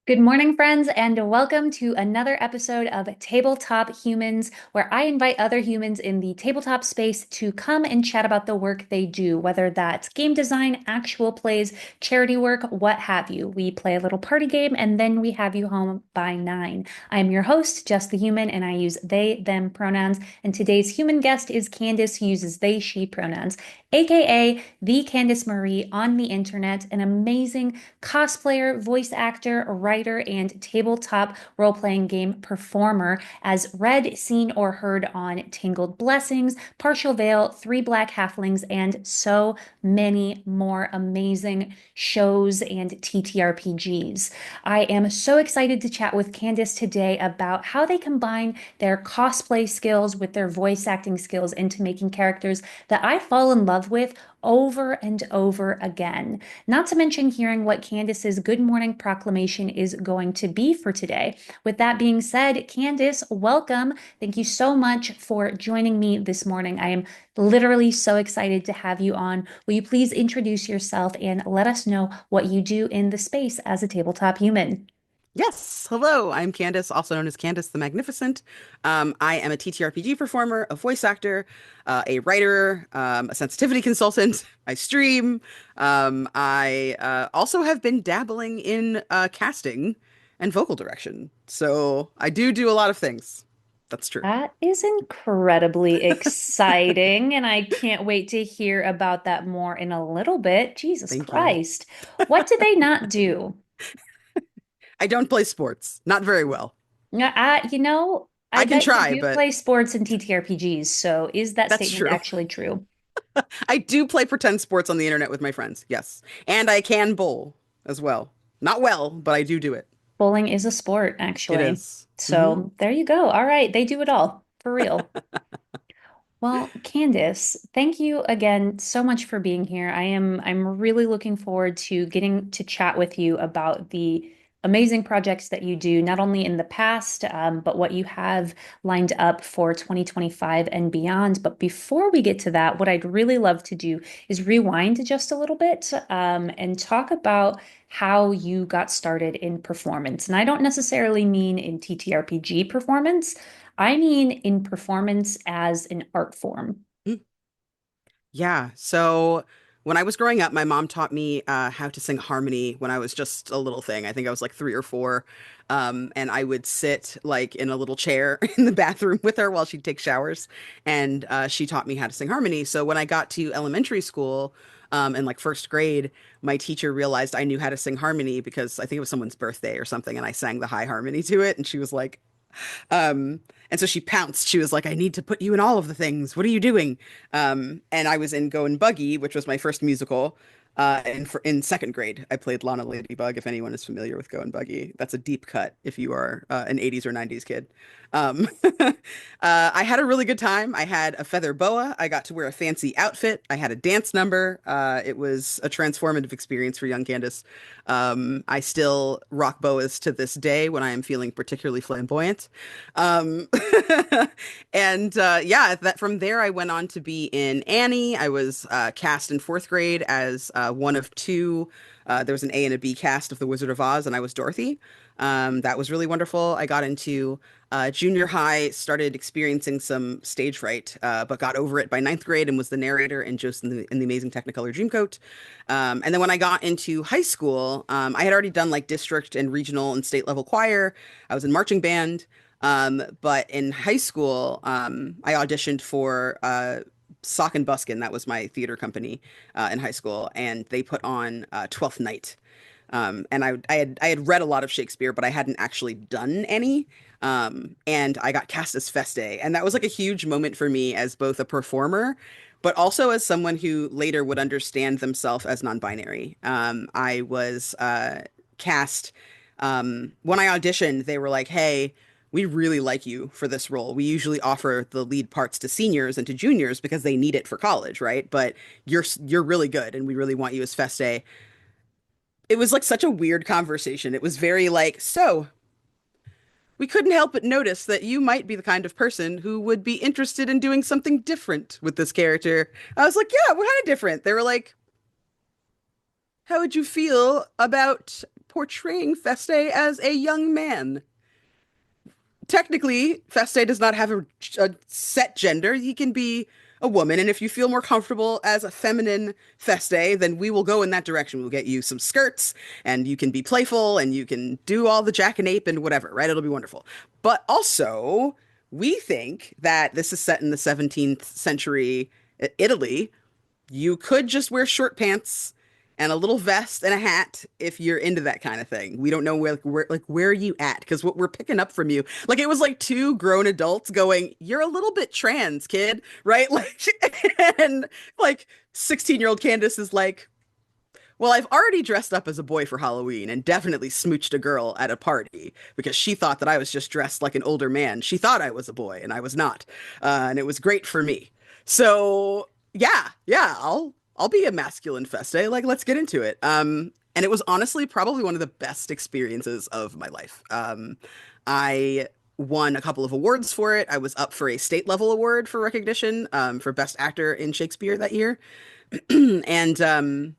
Good morning, friends, and welcome to another episode of Tabletop Humans, where I invite other humans in the tabletop space to come and chat about the work they do, whether that's game design, actual plays, charity work, what have you. We play a little party game and then we have you home by 9. I'm your host, Just the Human, and I use they, them pronouns. And today's human guest is Candace, who uses they, she pronouns, aka the Candace Marie on the internet, an amazing cosplayer, voice actor, writer, and tabletop role playing game performer, as read, seen, or heard on Tangled Blessings, Partial Veil, Three Black Halflings, and so many more amazing shows and TTRPGs. I am so excited to chat with Candace today about how they combine their cosplay skills with their voice acting skills into making characters that I fall in love with over and over again. Not to mention hearing what Candace's Good Morning Proclamation is going to be for today. With that being said, Candace, welcome. Thank you so much for joining me this morning. I am literally so excited to have you on. Will you please introduce yourself and let us know what you do in the space as a tabletop human? Yes, hello. I'm Candace, also known as Candace the Magnificent. I am a TTRPG performer, a voice actor, a writer, a sensitivity consultant. I stream. I also have been dabbling in casting and vocal direction. So I do a lot of things. That's true. That is incredibly exciting, and I can't wait to hear about that more in a little bit. Jesus Thank you. Christ. What do they not do? I don't play sports, not very well. Yeah, I I can bet you try, do but play sports and TTRPGs, so is that that's statement true. actually true? I do play pretend sports on the internet with my friends. Yes. And I can bowl as well. Not well, but I do it. Bowling is a sport, It actually. is. So there you go. All right, they do it all, for real. Well, Candice, thank you again so much for being here. I'm really looking forward to getting to chat with you about the amazing projects that you do, not only in the past, but what you have lined up for 2025 and beyond. But before we get to that, what I'd really love to do is rewind just a little bit, and talk about how you got started in performance. And I don't necessarily mean in TTRPG performance. I mean, in performance as an art form. Mm. Yeah. So when I was growing up, my mom taught me how to sing harmony when I was just a little thing. I think I was like 3 or 4. And I would sit like in a little chair in the bathroom with her while she'd take showers. And she taught me how to sing harmony. So when I got to elementary school, in like first grade, my teacher realized I knew how to sing harmony because I think it was someone's birthday or something, and I sang the high harmony to it. And she was like, and so she pounced. She was like, I need to put you in all of the things. What are you doing? And I was in Go and Buggy, which was my first musical. And in second grade, I played Lana Ladybug, if anyone is familiar with Go and Buggy. That's a deep cut if you are an 80s or 90s kid. I had a really good time. I had a feather boa. I got to wear a fancy outfit. I had a dance number. It was a transformative experience for young Candace. I still rock boas to this day when I am feeling particularly flamboyant. Um, and yeah, that from there I went on to be in Annie. I was cast in fourth grade as one of two. There was an A and a B cast of The Wizard of Oz, and I was Dorothy. That was really wonderful. I got into junior high, started experiencing some stage fright, but got over it by ninth grade and was the narrator in in the Amazing Technicolor Dreamcoat. And then when I got into high school, I had already done like district and regional and state level choir. I was in marching band. But in high school, I auditioned for Sock and Buskin. That was my theater company in high school, and they put on Twelfth Night. And I had read a lot of Shakespeare, but I hadn't actually done any. And I got cast as Feste, and that was like a huge moment for me as both a performer, but also as someone who later would understand themselves as non-binary. I was cast when I auditioned. They were like, "Hey, we really like you for this role. We usually offer the lead parts to seniors and to juniors because they need it for college, right? But you're really good, and we really want you as Feste." It was like such a weird conversation. It was very like, so we couldn't help but notice that you might be the kind of person who would be interested in doing something different with this character. I was like, yeah, what kind of different? They were like, how would you feel about portraying Feste as a young man. Technically, Feste does not have a set gender. He can be a woman, and if you feel more comfortable as a feminine Feste, then we will go in that direction. We'll get you some skirts, and you can be playful, and you can do all the jackanape and whatever, right? It'll be wonderful. But also, we think that this is set in the 17th century Italy. You could just wear short pants and a little vest and a hat if you're into that kind of thing. We don't know where are you at? Because what we're picking up from you, like it was like two grown adults going, "You're a little bit trans, kid," right? Like, and like 16-year-old Candace is like, "Well, I've already dressed up as a boy for Halloween and definitely smooched a girl at a party because she thought that I was just dressed like an older man. She thought I was a boy and I was not, and it was great for me." So yeah, I'll be a masculine Feste. Like, let's get into it. And it was honestly probably one of the best experiences of my life. I won a couple of awards for it. I was up for a state level award for recognition, for best actor in Shakespeare that year. And then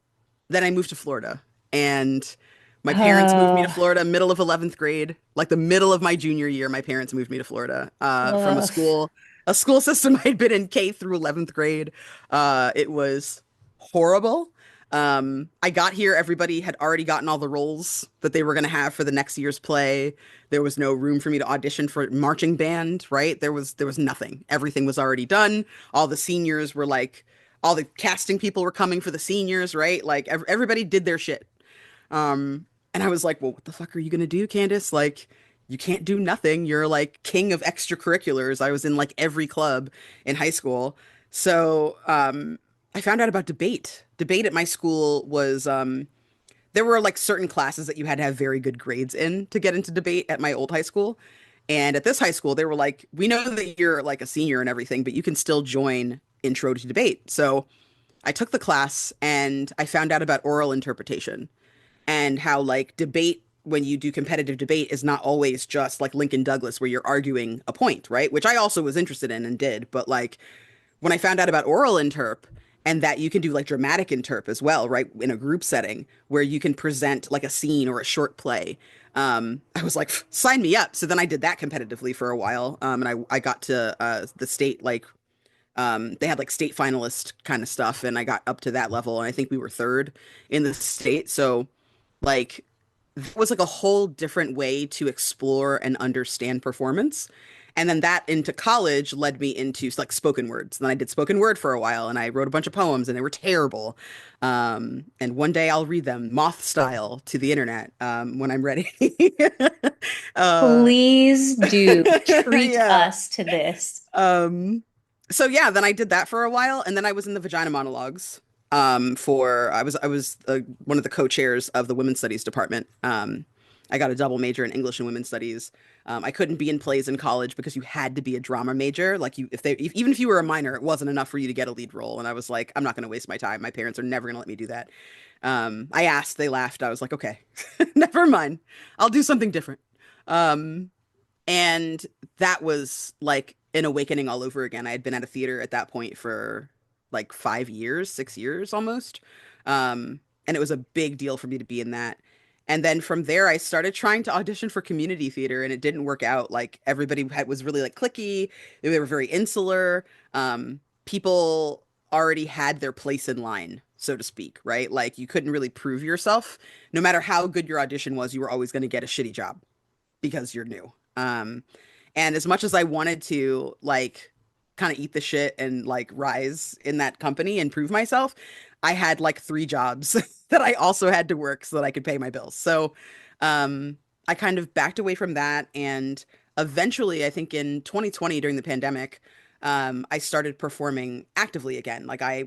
I moved to Florida, and my parents moved me to Uh, Florida middle of 11th grade, like the middle of my junior year. My parents moved me to Florida from ugh. a school system I'd been in K through 11th grade. It was horrible. I got here, everybody had already gotten all the roles that they were going to have for the next year's play. There was no room for me to audition for marching band, right? There was nothing. Everything was already done. All the seniors were like, all the casting people were coming for the seniors, right? Like everybody did their shit. And I was like, well, what the fuck are you gonna do, Candace? Like, you can't do nothing. You're like king of extracurriculars. I was in like every club in high school. So, I found out about debate. Debate at my school was, there were like certain classes that you had to have very good grades in to get into debate at my old high school. And at this high school, they were like, we know that you're like a senior and everything, but you can still join intro to debate. So I took the class and I found out about oral interpretation and how like debate when you do competitive debate is not always just like Lincoln Douglas where you're arguing a point, right? Which I also was interested in and did, but like when I found out about oral interp and that you can do like dramatic interp as well, right? In a group setting where you can present like a scene or a short play. I was like, sign me up. So then I did that competitively for a while. And I got to the state like they had like state finalist kind of stuff, and I got up to that level, and I think we were third in the state. So, like, it was like a whole different way to explore and understand performance. And then that into college led me into like spoken words. Then I did spoken word for a while, and I wrote a bunch of poems, and they were terrible. And one day I'll read them moth style to the internet when I'm ready. uh, Please do treat yeah. us to this. Um, so yeah, then I did that for a while, and then I was in the vagina monologues. For I was one of the co-chairs of the women's studies department. I got a double major in English and women's studies. I couldn't be in plays in college because you had to be a drama major. Like even if you were a minor, it wasn't enough for you to get a lead role. And I was like, I'm not going to waste my time. My parents are never going to let me do that. I asked, they laughed. I was like, okay, never mind. I'll do something different. Um, and that was like an awakening all over again. I had been at a theater at that point for like 5 years, 6 years almost. And it was a big deal for me to be in that. And then from there, I started trying to audition for community theater, and it didn't work out. Like was really like cliquey. They were very insular. People already had their place in line, so to speak, right? Like you couldn't really prove yourself. No matter how good your audition was, you were always going to get a shitty job because you're new. And as much as I wanted to like kind of eat the shit and like rise in that company and prove myself, I had like three jobs that I also had to work so that I could pay my bills. So I kind of backed away from that. And eventually, I think in 2020 during the pandemic, I started performing actively again. Like I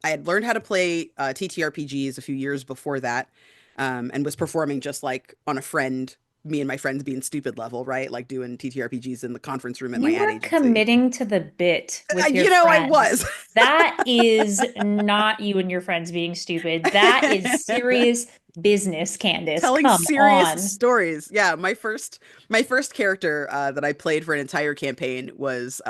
had learned how to play TTRPGs a few years before that, and was performing just like on a friend me and my friends being stupid level, right? Like doing TTRPGs in the conference room at my You ad were agency. committing to the bit with your I friends. was That is not you and your friends being stupid. That is serious business, Candace. telling Come serious on. stories. Yeah, my first character that I played for an entire campaign was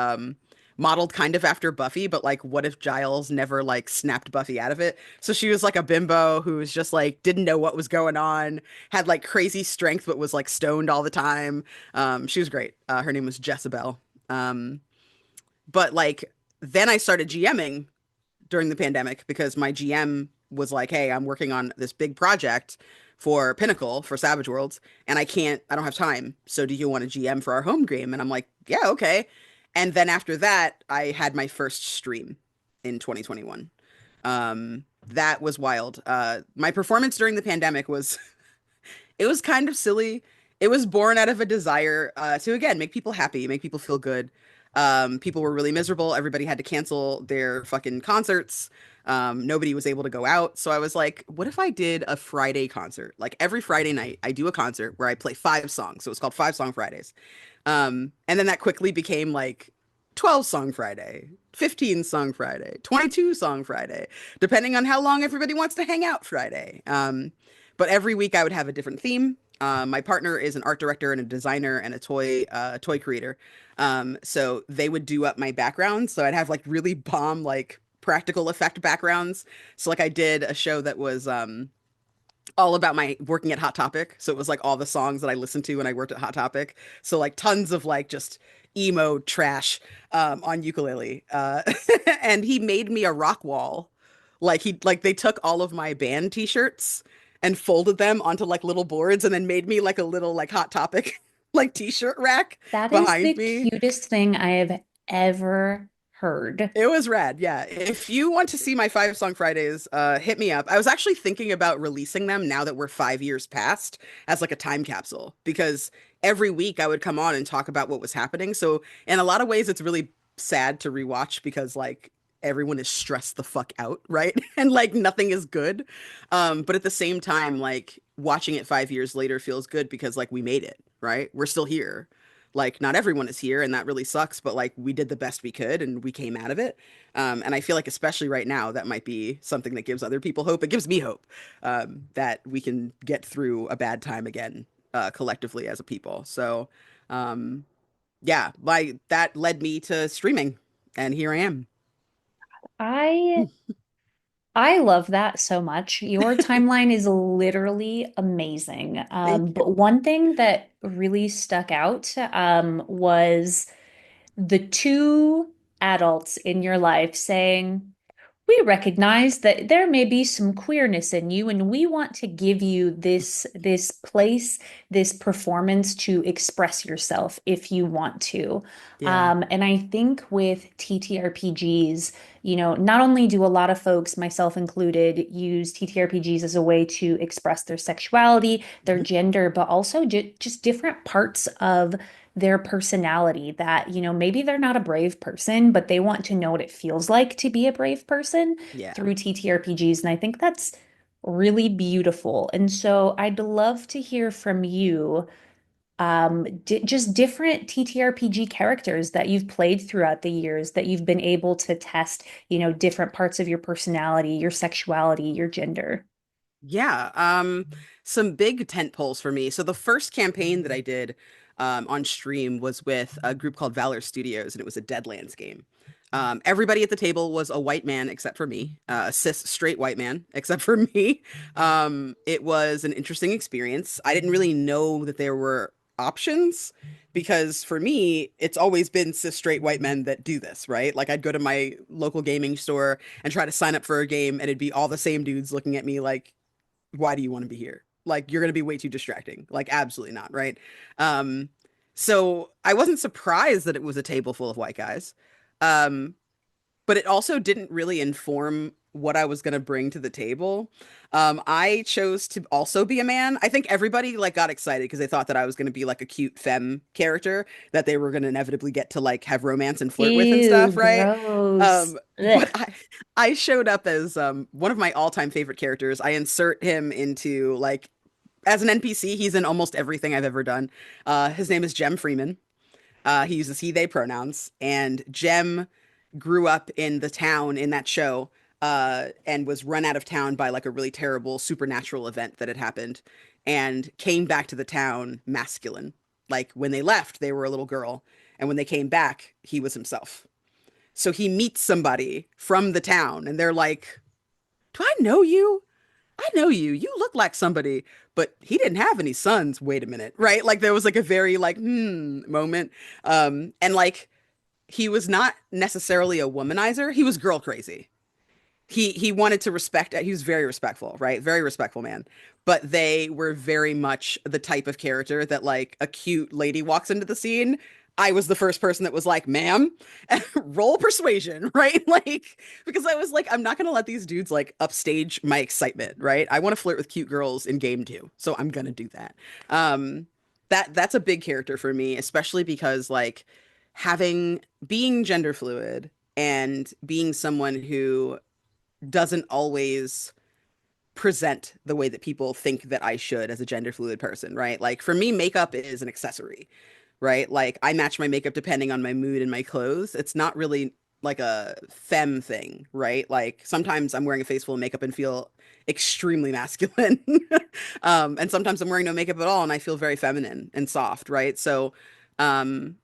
modeled kind of after Buffy, but like what if Giles never like snapped Buffy out of it? So she was like a bimbo who was just like didn't know what was going on, had like crazy strength but was like stoned all the time. She was great. Her name was Jezebel. Um, but like then I started GMing during the pandemic because my GM was like, "Hey, I'm working on this big project for Pinnacle for Savage Worlds, and I don't have time. So do you want to GM for our home game?" And I'm like, "Yeah, okay." And then after that, I had my first stream in 2021. That was wild. My performance during the pandemic was it was kind of silly. It was born out of a desire to again make people happy, make people feel good. People were really miserable. Everybody had to cancel their fucking concerts. Nobody was able to go out. So I was like, what if I did a Friday concert? Like every Friday night, I do a concert where I play 5 songs. So it's called 5 Song Fridays. And then that quickly became like 12 Song Friday, 15 Song Friday, 22 Song Friday, depending on how long everybody wants to hang out Friday. But every week I would have a different theme. My partner is an art director and a designer and a toy creator. So they would do up my backgrounds. So I'd have like really bomb like practical effect backgrounds. So like I did a show that was all about my working at Hot Topic. So it was like all the songs that I listened to when I worked at Hot Topic. So like tons of like just emo trash on ukulele. And he made me a rock wall. Like they took all of my band t-shirts and folded them onto like little boards and then made me like a little like Hot Topic like t-shirt rack That is the behind me. cutest thing I have ever heard. It was rad, yeah. If you want to see my 5 Song Fridays, hit me up. I was actually thinking about releasing them now that we're 5 years past as like a time capsule because every week I would come on and talk about what was happening. So in a lot of ways, it's really sad to rewatch because like everyone is stressed the fuck out, right? And like nothing is good. But at the same time, like watching it 5 years later feels good because like we made it, right? We're still here. Like not everyone is here and that really sucks, but like we did the best we could and we came out of it. And I feel like especially right now that might be something that gives other people hope. It gives me hope that we can get through a bad time again collectively as a people. So um, yeah, like that led me to streaming and here I am. I I love that so much. Your timeline is literally amazing. Thank you. But one thing that really stuck out was the two adults in your life saying, we recognize that there may be some queerness in you, and we want to give you this place, this performance to express yourself if you want to. Yeah. And I think with TTRPGs, not only do a lot of folks, myself included, use TTRPGs as a way to express their sexuality, their Mhm. gender, but also just different parts of their personality that, maybe they're not a brave person, but they want to know what it feels like to be a brave person Yeah. through TTRPGs. And I think that's really beautiful. And so I'd love to hear from you just different TTRPG characters that you've played throughout the years that you've been able to test, different parts of your personality, your sexuality, your gender. Yeah, some big tent poles for me. So the first campaign that I did on stream was with a group called Valor Studios, and it was a Deadlands game. Everybody at the table was a white man except for me, a cis straight white man except for me. It was an interesting experience. I didn't really know that there were options because for me, it's always been cis straight white men that do this, right? Like I'd go to my local gaming store and try to sign up for a game, and it'd be all the same dudes looking at me like why do you want to be here? Like you're going to be way too distracting. Like absolutely not, right? Um so I wasn't surprised that it was a table full of white guys. Um but it also didn't really inform what I was going to bring to the table. I chose to also be a man. I think everybody like got excited because they thought that I was going to be like a cute femme character that they were going to inevitably get to like have romance and flirt with and Ew, stuff, right? gross. But Ugh. I showed up as one of my all-time favorite characters. I insert him into like as an NPC, he's in almost everything I've ever done. His name is Jem Freeman. He uses he, they pronouns. And Jem grew up in the town in that show and was run out of town by like a really terrible supernatural event that had happened and came back to the town masculine. Like when they left, they were a little girl. And when they came back, he was himself. So he meets somebody from the town and they're like, do I know you? I know you. You look like somebody, but he didn't have any sons. Wait a minute, right? Like there was like a very like moment. And like he was not necessarily a womanizer. He was girl crazy. He wanted to respect. He was very respectful, right? Very respectful man. But they were very much the type of character that like a cute lady walks into the scene. I was the first person that was like, "Ma'am, roll persuasion," right? Like because I was like, I'm not gonna let these dudes like upstage my excitement, right? I want to flirt with cute girls in game too, so I'm gonna do that. Um, that's a big character for me, especially because like having being gender fluid and being someone who doesn't always present the way that people think that I should as a gender fluid person, right? Like for me, makeup is an accessory, right? Like I match my makeup depending on my mood and my clothes. It's not really like a femme thing, right? Like sometimes I'm wearing a face full of makeup and feel extremely masculine. And sometimes I'm wearing no makeup at all and I feel very feminine and soft, right? So, um,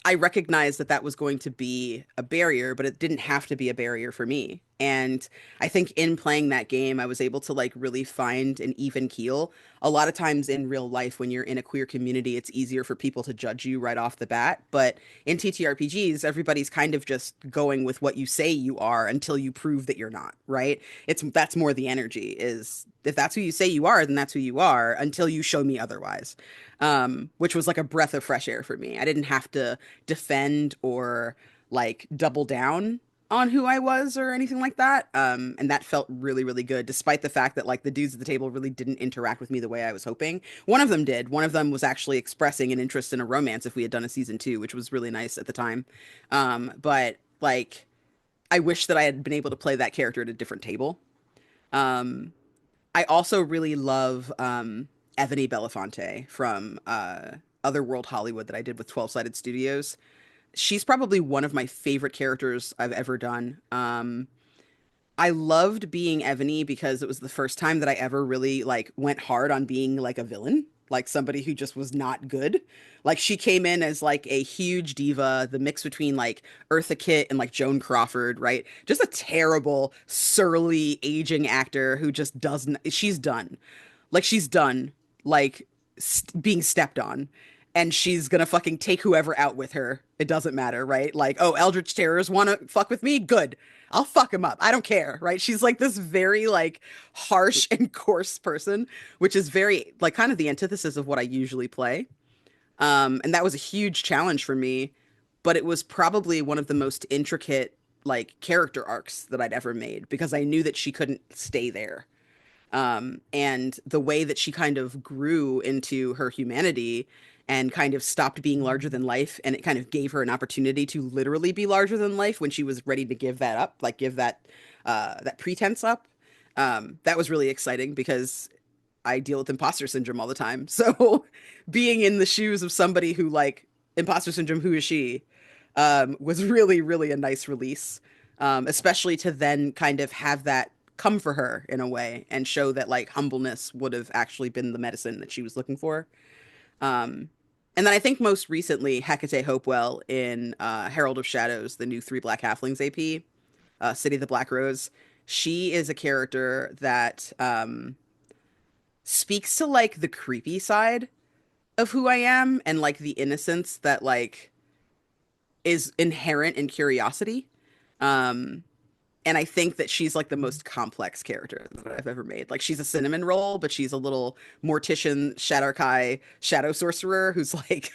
I recognized that that was going to be a barrier, but it didn't have to be a barrier for me. And I think in playing that game, I was able to like really find an even keel. A lot of times in real life, when you're in a queer community, it's easier for people to judge you right off the bat. But in TTRPGs, everybody's kind of just going with what you say you are until you prove that you're not, right? It's that's more the energy is if that's who you say you are, then that's who you are until you show me otherwise. Which was like a breath of fresh air for me. I didn't have to defend or like double down on who I was or anything like that. And that felt really, really good, despite the fact that like the dudes at the table really didn't interact with me the way I was hoping. One of them did. One of them was actually expressing an interest in a romance if we had done a season two, which was really nice at the time. But like, I wish that I had been able to play that character at a different table. Um, I also really love Ebony Belafonte from Otherworld Hollywood that I did with 12 Sided Studios. She's probably one of my favorite characters I've ever done. I loved being Ebony because it was the first time that I ever really like went hard on being like a villain, like somebody who just was not good. Like she came in as like a huge diva, the mix between like Eartha Kitt and like Joan Crawford, right? Just a terrible, surly, aging actor who just doesn't, she's done. Like she's done, like being stepped on. And she's gonna fucking take whoever out with her. It doesn't matter, right? Like, oh, Eldritch Terrors wanna fuck with me? Good. I'll fuck him up. I don't care, right? She's like this very like harsh and coarse person, which is very like kind of the antithesis of what I usually play. And that was a huge challenge for me, but it was probably one of the most intricate like character arcs that I'd ever made because I knew that she couldn't stay there. And the way that she kind of grew into her humanity and kind of stopped being larger than life, and it kind of gave her an opportunity to literally be larger than life when she was ready to give that up, like give that that pretense up. That was really exciting because I deal with imposter syndrome all the time. So being in the shoes of somebody who like imposter syndrome, who is she, was really, really a nice release. Especially to then kind of have that come for her in a way and show that like humbleness would have actually been the medicine that she was looking for. Um, and then I think most recently Hecate Hopewell in Herald of Shadows, the new Three Black Halflings AP, City of the Black Rose. She is a character that speaks to like the creepy side of who I am and like the innocence that like is inherent in curiosity. Um, and I think that she's like the most complex character that I've ever made. Like she's a cinnamon roll, but she's a little mortician, Shadar-kai, shadow sorcerer who's like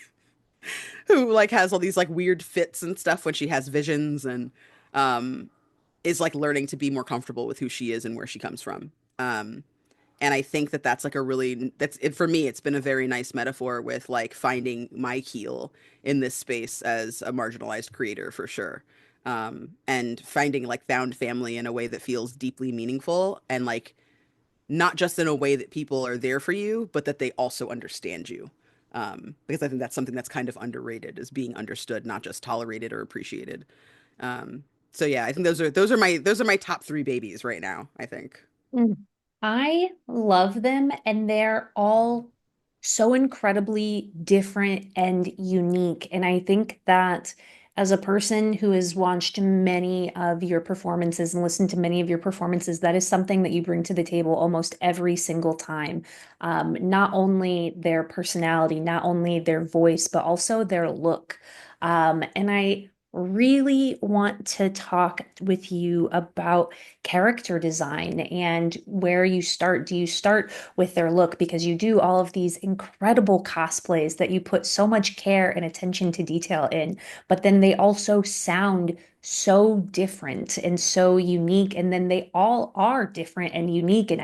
who like has all these like weird fits and stuff when she has visions and um is like learning to be more comfortable with who she is and where she comes from. Um and I think that that's like a really that's it for me. It's been a very nice metaphor with like finding my heel in this space as a marginalized creator for sure. And finding like found family in a way that feels deeply meaningful and like not just in a way that people are there for you, but that they also understand you. Because I think that's something that's kind of underrated is being understood, not just tolerated or appreciated. Um, so yeah, I think those are my top three babies right now, I think. Mm. I love them, and they're all so incredibly different and unique. And I think that As a person who has watched many of your performances and listened to many of your performances, that is something that you bring to the table almost every single time. Not only their personality, not only their voice, but also their look. And I really want to talk with you about character design and where you start. Do you start with their look because you do all of these incredible cosplays that you put so much care and attention to detail in, but then they also sound so different and so unique. And then they all are different and unique. And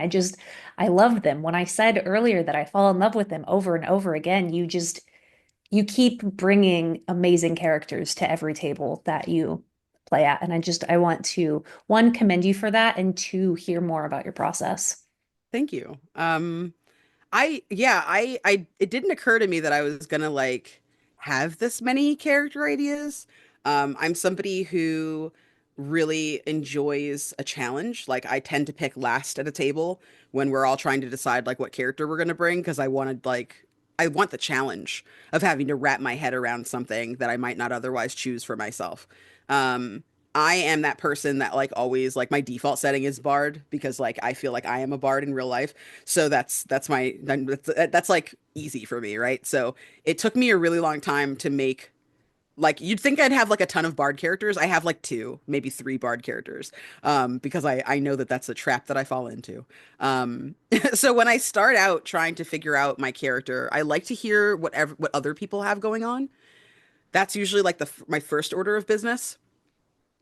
I love them. When I said earlier that I fall in love with them over and over again, you keep bringing amazing characters to every table that you play at. And I want to, one, commend you for that, and two, hear more about your process. Thank you. I it didn't occur to me that I was gonna like have this many character ideas. I'm somebody who really enjoys a challenge. Like I tend to pick last at a table when we're all trying to decide like what character we're gonna bring because I want the challenge of having to wrap my head around something that I might not otherwise choose for myself. Um, I am that person that like always like my default setting is bard because like I feel like I am a bard in real life. So that's like easy for me, right? So it took me a really long time to make like you'd think I'd have like a ton of bard characters. I have like two, maybe three bard characters, because I know that that's a trap that I fall into. So when I start out trying to figure out my character, I like to hear what other people have going on. That's usually like my first order of business.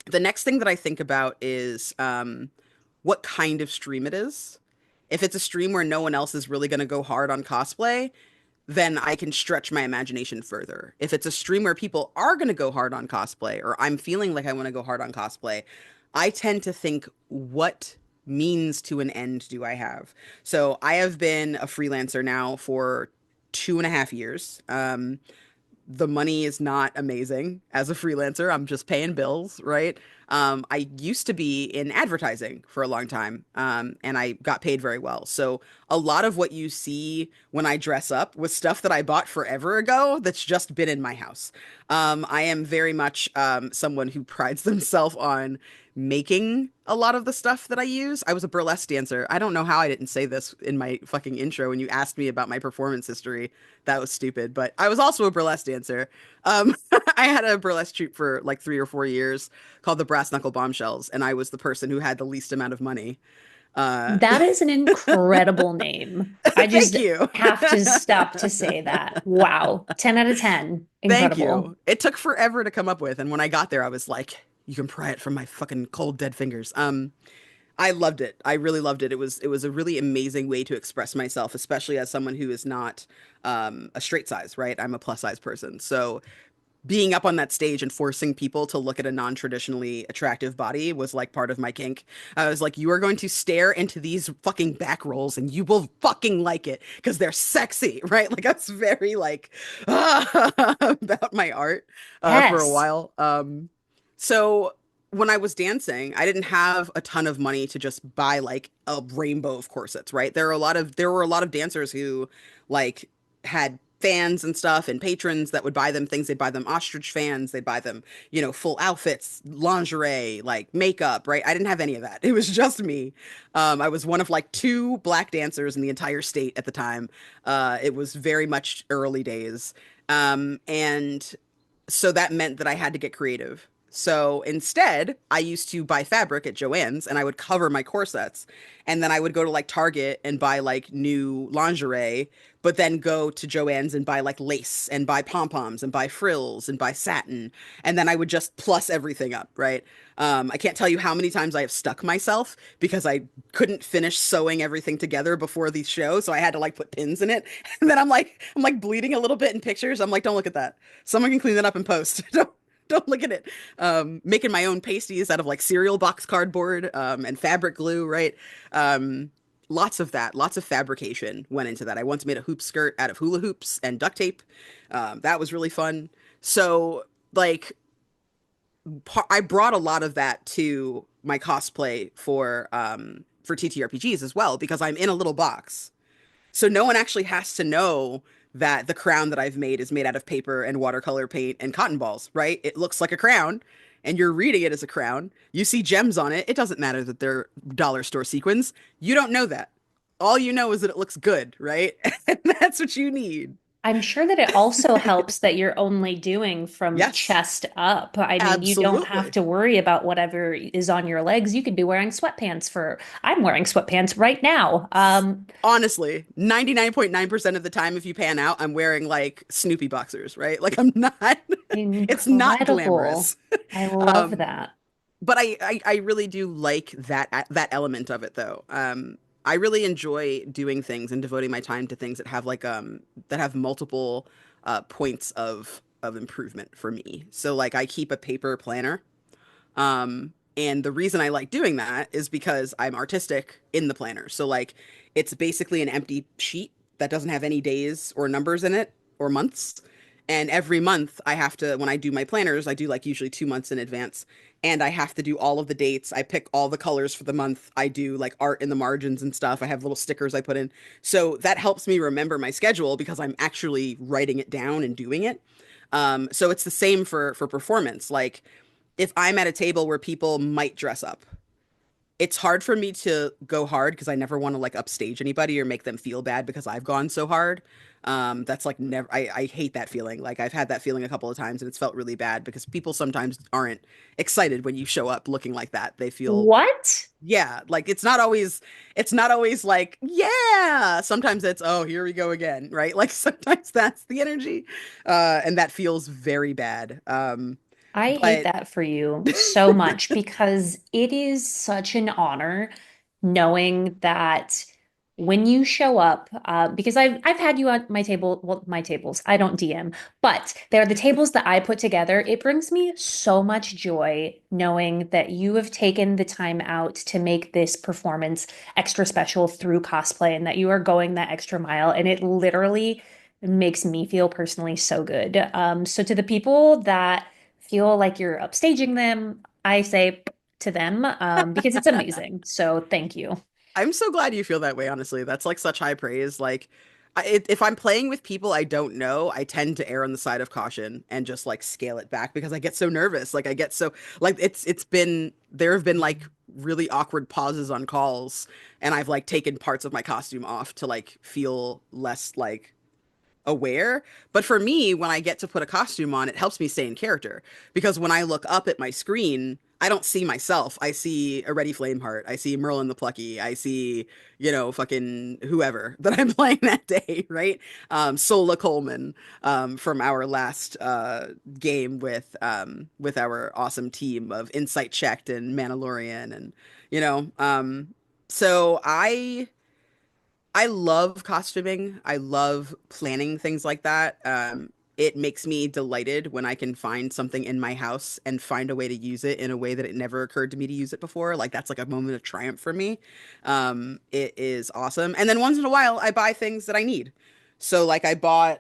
The next thing that I think about is what kind of stream it is. If it's a stream where no one else is really going to go hard on cosplay, then I can stretch my imagination further. If it's a stream where people are going to go hard on cosplay, or I'm feeling like I want to go hard on cosplay, I tend to think, what means to an end do I have? So I have been a freelancer now for 2.5 years. The money is not amazing as a freelancer. I'm just paying bills, right? I used to be in advertising for a long time, and I got paid very well. So a lot of what you see when I dress up was stuff that I bought forever ago that's just been in my house. I am very much someone who prides themselves on making a lot of the stuff that I use. I was a burlesque dancer. I don't know how I didn't say this in my fucking intro when you asked me about my performance history. That was stupid, but I was also a burlesque dancer. I had a burlesque troupe for like 3 or 4 years called the Brass Knuckle Bombshells, and I was the person who had the least amount of money. Uh, That is an incredible name. I Thank just you. have to stop to say that. Wow. 10 out of 10. Thank Incredible. you. It took forever to come up with, and when I got there, I was like, "You can pry it from my fucking cold dead fingers." I loved it. I really loved it. It was a really amazing way to express myself, especially as someone who is not a straight size, right? I'm a plus size person, so being up on that stage and forcing people to look at a non-traditionally attractive body was like part of my kink. I was like, you are going to stare into these fucking back rolls and you will fucking like it because they're sexy, right? Like I was very like about my art for a Yes. while. So when I was dancing, I didn't have a ton of money to just buy like a rainbow of corsets, right? There were a lot of dancers who like had fans and stuff and patrons that would buy them things. They'd buy them ostrich fans, they'd buy them, full outfits, lingerie, like makeup, right? I didn't have any of that. It was just me. I was one of like two black dancers in the entire state at the time. It was very much early days. And so that meant that I had to get creative. So instead, I used to buy fabric at Joann's and I would cover my corsets. And then I would go to like Target and buy like new lingerie, but then go to Joann's and buy like lace and buy pom-poms and buy frills and buy satin. And then I would just plus everything up, right? I can't tell you how many times I have stuck myself because I couldn't finish sewing everything together before the show. So I had to like put pins in it. And then I'm like bleeding a little bit in pictures. I'm like, don't look at that. Someone can clean that up in post. Don't look at it. Making my own pasties out of like cereal box cardboard and fabric glue, right? Um, Lots of that, lots of fabrication went into that. I once made a hoop skirt out of hula hoops and duct tape. That was really fun. So, like, I brought a lot of that to my cosplay for TTRPGs as well because I'm in a little box. So no one actually has to know that the crown that I've made is made out of paper and watercolor paint and cotton balls, right? It looks like a crown and you're reading it as a crown. You see gems on it. It doesn't matter that they're dollar store sequins. You don't know that. All you know is that it looks good, right? And that's what you need. I'm sure that it also helps that you're only doing from Yes, chest up. I mean, you don't have absolutely. to worry about whatever is on your legs. You could be wearing sweatpants for, I'm wearing sweatpants right now. Honestly, 99.9% of the time, if you pan out, I'm wearing like Snoopy boxers, right? Like I'm not, it's not Incredible. glamorous. I love Um, that. but I really do like that element of it though. I really enjoy doing things and devoting my time to things that have multiple points of improvement for me. So like I keep a paper planner. And the reason I like doing that is because I'm artistic in the planner. So like it's basically an empty sheet that doesn't have any days or numbers in it or months. And every month I have to, when I do my planners, I do like usually 2 months in advance. And I have to do all of the dates. I pick all the colors for the month. I do like art in the margins and stuff. I have little stickers I put in. So that helps me remember my schedule because I'm actually writing it down and doing it. So it's the same for performance. Like if I'm at a table where people might dress up, it's hard for me to go hard because I never want to like upstage anybody or make them feel bad because I've gone so hard. That's like never, I hate that feeling. Like I've had that feeling a couple of times and it's felt really bad because people sometimes aren't excited when you show up looking like that. They feel, What? yeah, like it's not always like, yeah. Sometimes it's, oh, here we go again, right? Like sometimes that's the energy. And that feels very bad. I hate But that for you so much because it is such an honor knowing that when you show up, because I've had you on my table, well, my tables, I don't DM, but they're the tables that I put together. It brings me so much joy knowing that you have taken the time out to make this performance extra special through cosplay and that you are going that extra mile. And it literally makes me feel personally so good. So to the people that feel like you're upstaging them, I say to them because it's amazing. So thank you. I'm so glad you feel that way, honestly. That's like such high praise. Like, if I'm playing with people I don't know, I tend to err on the side of caution and just like scale it back because I get so nervous. Like, I get so like it's been there have been like really awkward pauses on calls, and I've like taken parts of my costume off to like feel less like aware. But for me, when I get to put a costume on, it helps me stay in character because when I look up at my screen, I don't see myself. I see a Ready Flameheart. I see Merlin the Plucky. I see, fucking whoever that I'm playing that day, right? Sola Coleman from our last game with our awesome team of Insight Checked and Mandalorian and you know. So I love costuming. I love planning things like that. It makes me delighted when I can find something in my house and find a way to use it in a way that it never occurred to me to use it before. Like that's like a moment of triumph for me. It is awesome. And then once in a while, I buy things that I need. So like I bought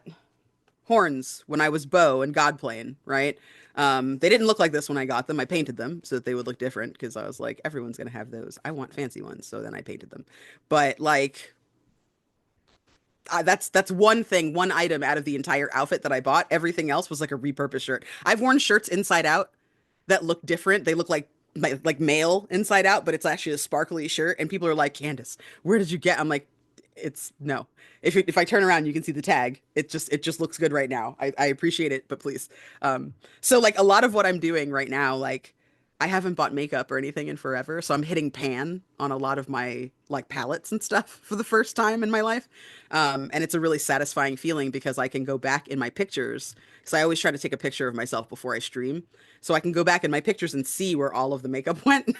horns when I was Bo and Godplane, right? They didn't look like this when I got them. I painted them so that they would look different because I was like, everyone's gonna have those. I want fancy ones, so then I painted them. But like that's one thing, one item out of the entire outfit that I bought. Everything else was like a repurposed shirt. I've worn shirts inside out that look different. They look like male inside out, but it's actually a sparkly shirt. And people are like, Candace, where did you get? I'm like, it's no. If I turn around, you can see the tag. It just looks good right now. I appreciate it, but please. So like a lot of what I'm doing right now, like I haven't bought makeup or anything in forever, so I'm hitting pan on a lot of my like palettes and stuff for the first time in my life. And it's a really satisfying feeling because I can go back in my pictures because I always try to take a picture of myself before I stream. So I can go back in my pictures and see where all of the makeup went.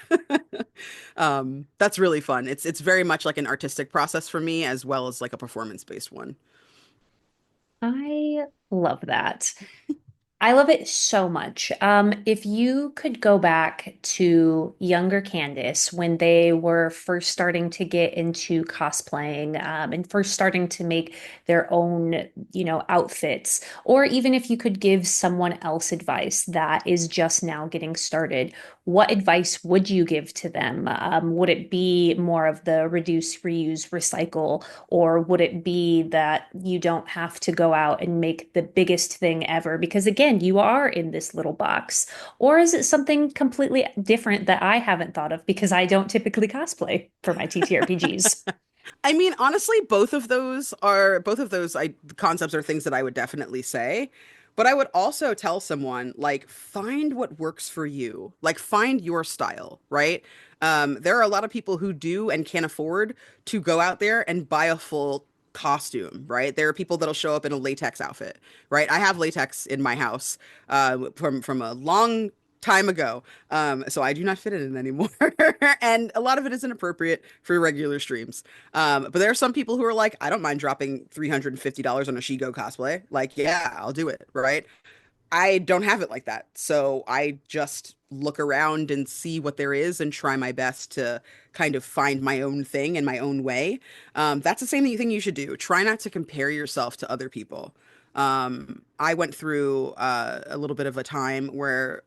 That's really fun. It's very much like an artistic process for me as well as like a performance-based one. I love that. I love it so much. If you could go back to younger Candace when they were first starting to get into cosplaying, and first starting to make their own, outfits, or even if you could give someone else advice that is just now getting started, what advice would you give to them? Would it be more of the reduce, reuse, recycle? Or would it be that you don't have to go out and make the biggest thing ever? Because again, you are in this little box. Or is it something completely different that I haven't thought of because I don't typically cosplay for my TTRPGs? I mean, honestly, both of those concepts are things that I would definitely say. But I would also tell someone like find what works for you. Like find your style, right? There are a lot of people who do and can afford to go out there and buy a full costume, right? There are people that'll show up in a latex outfit, right? I have latex in my house from a long time ago. So I do not fit it in anymore. And a lot of it is inappropriate for regular streams. But there are some people who are like, I don't mind dropping $350 on a Shigo cosplay. Like, yeah, I'll do it, right? I don't have it like that. So I just look around and see what there is and try my best to kind of find my own thing in my own way. That's the same thing you should do. Try not to compare yourself to other people. I went through a little bit of a time where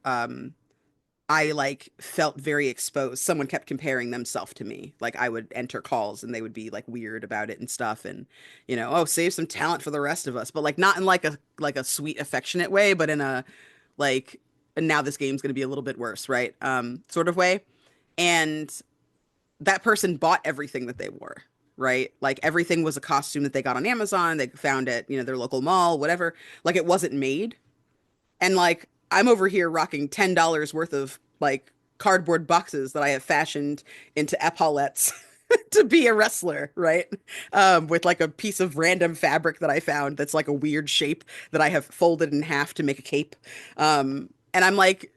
I like felt very exposed. Someone kept comparing themselves to me. Like I would enter calls and they would be like weird about it and stuff and oh, save some talent for the rest of us. But like not in like a sweet affectionate way, but in a like and now this game's going to be a little bit worse, right? Sort of way. And that person bought everything that they wore, right? Like everything was a costume that they got on Amazon, they found at, their local mall, whatever. Like it wasn't made. And like I'm over here rocking $10 worth of like cardboard boxes that I have fashioned into epaulettes to be a wrestler, right? With like a piece of random fabric that I found that's like a weird shape that I have folded in half to make a cape. And I'm like,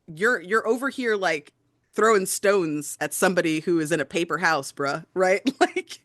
you're over here like throwing stones at somebody who is in a paper house, bruh, right? Like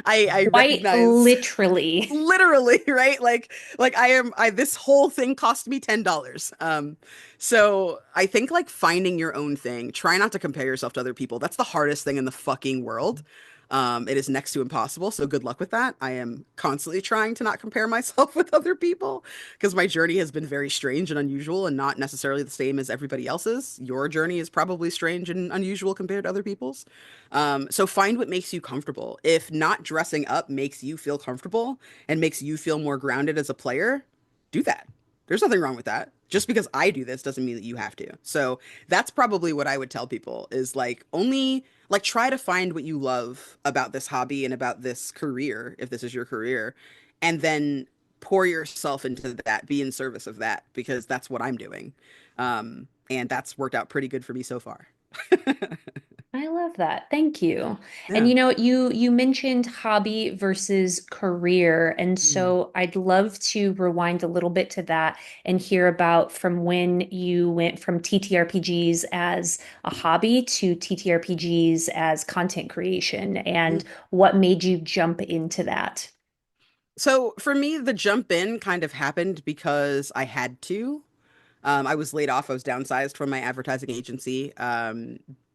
I Quite recognize literally. literally, right? Like I this whole thing cost me $10. So I think like finding your own thing, try not to compare yourself to other people. That's the hardest thing in the fucking world. It is next to impossible, so good luck with that. I am constantly trying to not compare myself with other people because my journey has been very strange and unusual and not necessarily the same as everybody else's. Your journey is probably strange and unusual compared to other people's. So find what makes you comfortable. If not dressing up makes you feel comfortable and makes you feel more grounded as a player, do that. There's nothing wrong with that. Just because I do this doesn't mean that you have to. So that's probably what I would tell people is like only like try to find what you love about this hobby and about this career, if this is your career, and then pour yourself into that, be in service of that, because that's what I'm doing. And that's worked out pretty good for me so far. I love that. Thank you. And Yeah. you mentioned hobby versus career, and Mm. so I'd love to rewind a little bit to that and hear about from when you went from TTRPGs as a hobby to TTRPGs as content creation and what made you jump into that. So for me, the jump in kind of happened because I had to. I was laid off. I was downsized from my advertising agency.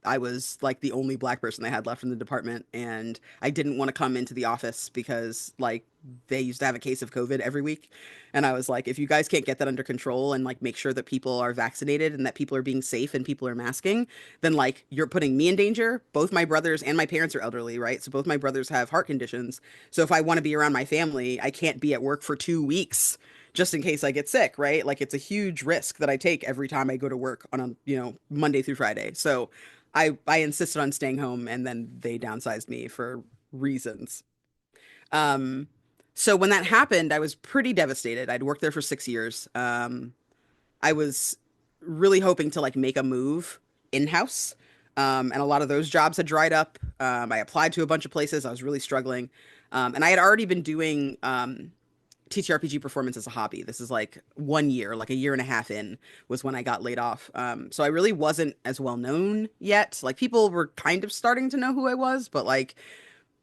I was like the only black person they had left in the department, and I didn't want to come into the office because like they used to have a case of COVID every week. And I was like, if you guys can't get that under control and like make sure that people are vaccinated and that people are being safe and people are masking, then like you're putting me in danger. Both my brothers and my parents are elderly, right? So both my brothers have heart conditions. So if I want to be around my family, I can't be at work for 2 weeks just in case I get sick, right? Like it's a huge risk that I take every time I go to work on a, Monday through Friday. So I insisted on staying home and then they downsized me for reasons. Um so when that happened, I was pretty devastated. I'd worked there for 6 years. I was really hoping to like make a move in-house. And a lot of those jobs had dried up. I applied to a bunch of places. I was really struggling. And I had already been doing TTRPG performance as a hobby. This is like 1 year, like a year and a half in was when I got laid off. So I really wasn't as well known yet. Like people were kind of starting to know who I was, but like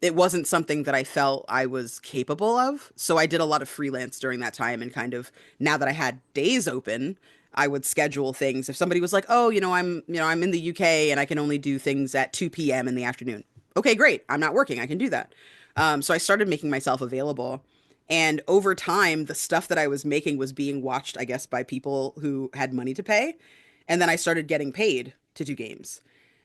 it wasn't something that I felt I was capable of. So I did a lot of freelance during that time and kind of now that I had days open, I would schedule things. If somebody was like, "Oh, I'm in the UK and I can only do things at 2 p.m. in the afternoon." Okay, great. I'm not working. I can do that. So I started making myself available. And over time, the stuff that I was making was being watched, I guess, by people who had money to pay. And then I started getting paid to do games.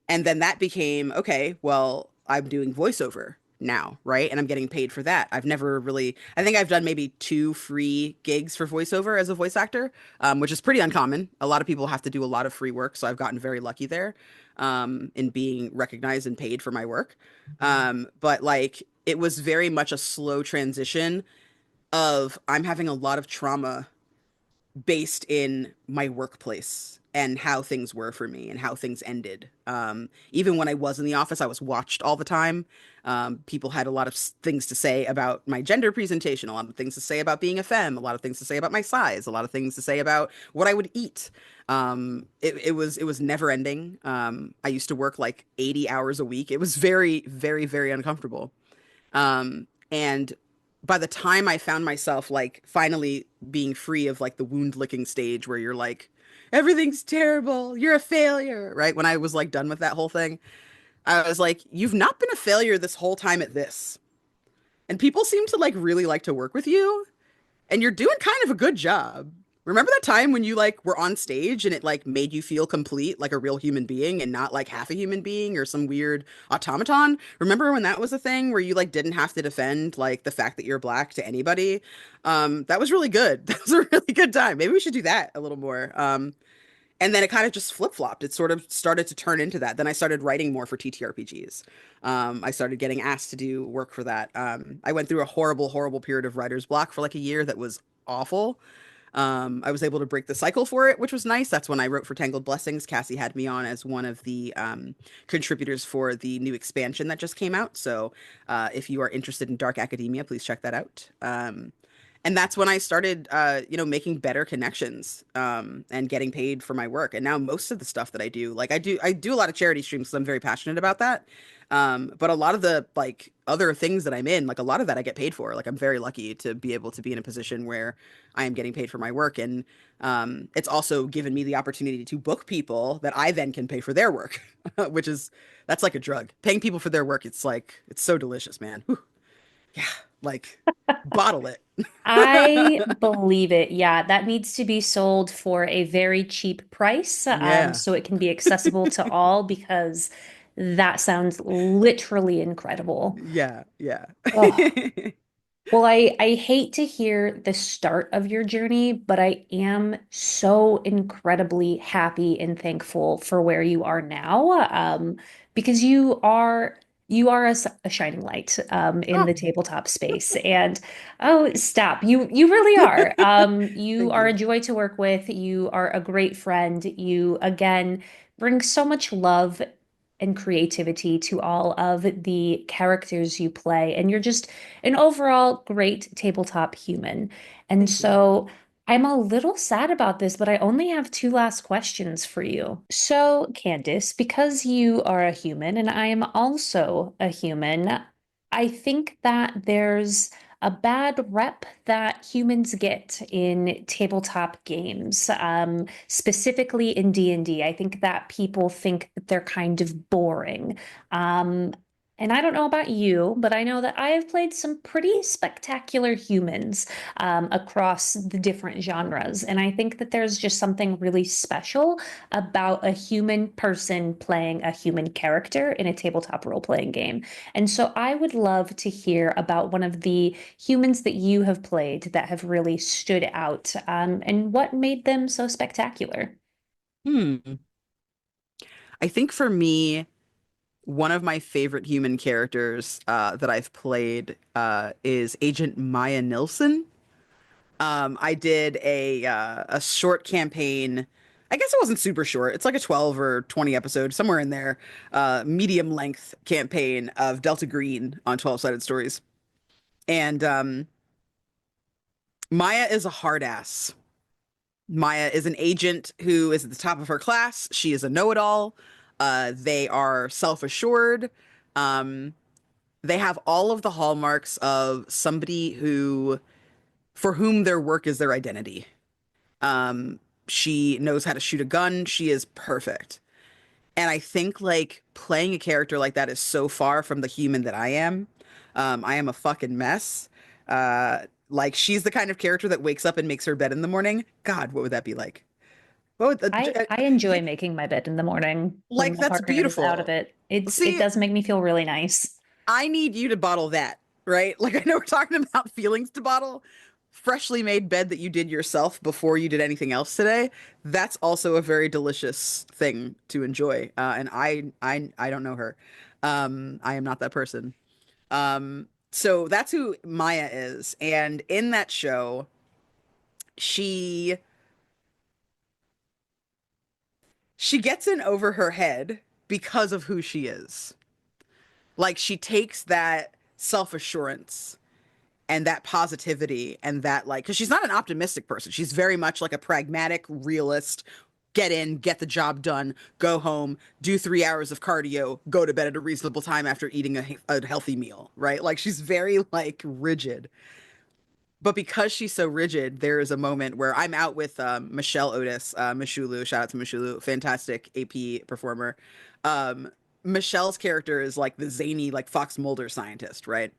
And then that became, okay, well, I'm doing voiceover now, right? And I'm getting paid for that. I've never really, I think I've done maybe two free gigs for voiceover as a voice actor, which is pretty uncommon. A lot of people have to do a lot of free work. So I've gotten very lucky there in being recognized and paid for my work. But like, it was very much a slow transition of I'm having a lot of trauma based in my workplace and how things were for me and how things ended. Even when I was in the office, I was watched all the time. People had a lot of things to say about my gender presentation, a lot of things to say about being a femme, a lot of things to say about my size, a lot of things to say about what I would eat. It was never ending. I used to work like 80 hours a week. It was very, very, very uncomfortable. And by the time I found myself like finally being free of like the wound licking stage where you're like, everything's terrible, you're a failure, right? When I was like done with that whole thing, I was like, you've not been a failure this whole time at this. And people seem to like really like to work with you and you're doing kind of a good job. Remember that time when you like were on stage and it like made you feel complete like a real human being and not like half a human being or some weird automaton? Remember when that was a thing where you like didn't have to defend like the fact that you're black to anybody? That was really good. That was a really good time. Maybe we should do that a little more. And then it kind of just flip-flopped. It sort of started to turn into that. Then I started writing more for TTRPGs. I started getting asked to do work for that. I went through a horrible, horrible period of writer's block for like a year that was awful. I was able to break the cycle for it, which was nice. That's when I wrote for Tangled Blessings. Cassie had me on as one of the contributors for the new expansion that just came out. So if you are interested in dark academia, please check that out. And that's when I started, making better connections and getting paid for my work. And now most of the stuff that I do, like I do a lot of charity streams because I'm very passionate about that. But a lot of the like other things that I'm in, like a lot of that I get paid for. Like I'm very lucky to be able to be in a position where I am getting paid for my work. And it's also given me the opportunity to book people that I then can pay for their work, which is, that's like a drug. Paying people for their work, it's like, it's so delicious, man. Whew. Yeah, like bottle it. I believe it. Yeah, that needs to be sold for a very cheap price, Yeah. so it can be accessible to all because that sounds literally incredible. Yeah, yeah. Oh. Well, I hate to hear the start of your journey, but I am so incredibly happy and thankful for where you are now, because you are a shining light in Oh, the tabletop space. And oh, stop. You really are. You thank are a you. joy to work with. You are a great friend. You again bring so much love and creativity to all of the characters you play, and you're just an overall great tabletop human. And Thank you. so I'm a little sad about this, but I only have two last questions for you. So, Candace, because you are a human and I am also a human, I think that there's a bad rep that humans get in tabletop games, specifically in D&D. I think that people think that they're kind of boring. Um, and I don't know about you, but I know that I have played some pretty spectacular humans across the different genres. And I think that there's just something really special about a human person playing a human character in a tabletop role-playing game. And so I would love to hear about one of the humans that you have played that have really stood out, and what made them so spectacular. Hmm. I think for me, one of my favorite human characters that I've played is Agent Maya Nilsson. I did a short campaign. I guess it wasn't super short. It's like a 12 or 20 episode, somewhere in there, medium length campaign of Delta Green on 12-sided stories. And Maya is a hard ass. Maya is an agent who is at the top of her class. She is a know-it-all. They are self-assured. Um, they have all of the hallmarks of somebody who for whom their work is their identity. Um, she knows how to shoot a gun. She is perfect. And I think like playing a character like that is so far from the human that I am. I am a fucking mess. Like she's the kind of character that wakes up and makes her bed in the morning. God, what would that be like? What would I enjoy making my bed in the morning when like my that's partner is out of beautiful. it. It See, does make me feel really nice. I need you to bottle that, right? Like I know we're talking about feelings to bottle. Freshly made bed that you did yourself before you did anything else today. That's also a very delicious thing to enjoy. And I don't know her. I am not that person. So that's who Maya is. And in that show, she she gets in over her head because of who she is. Like she takes that self-assurance and that positivity and that like because she's not an optimistic person. She's very much like a pragmatic realist. Get in, get the job done, go home, do 3 hours of cardio, go to bed at a reasonable time after eating a healthy meal, right? Like she's very like rigid. But because she's so rigid, there is a moment where I'm out with Michelle Otis, Mishulu. Shout out to Mishulu, fantastic AP performer. Um, Michelle's character is like the zany, like Fox Mulder scientist, right?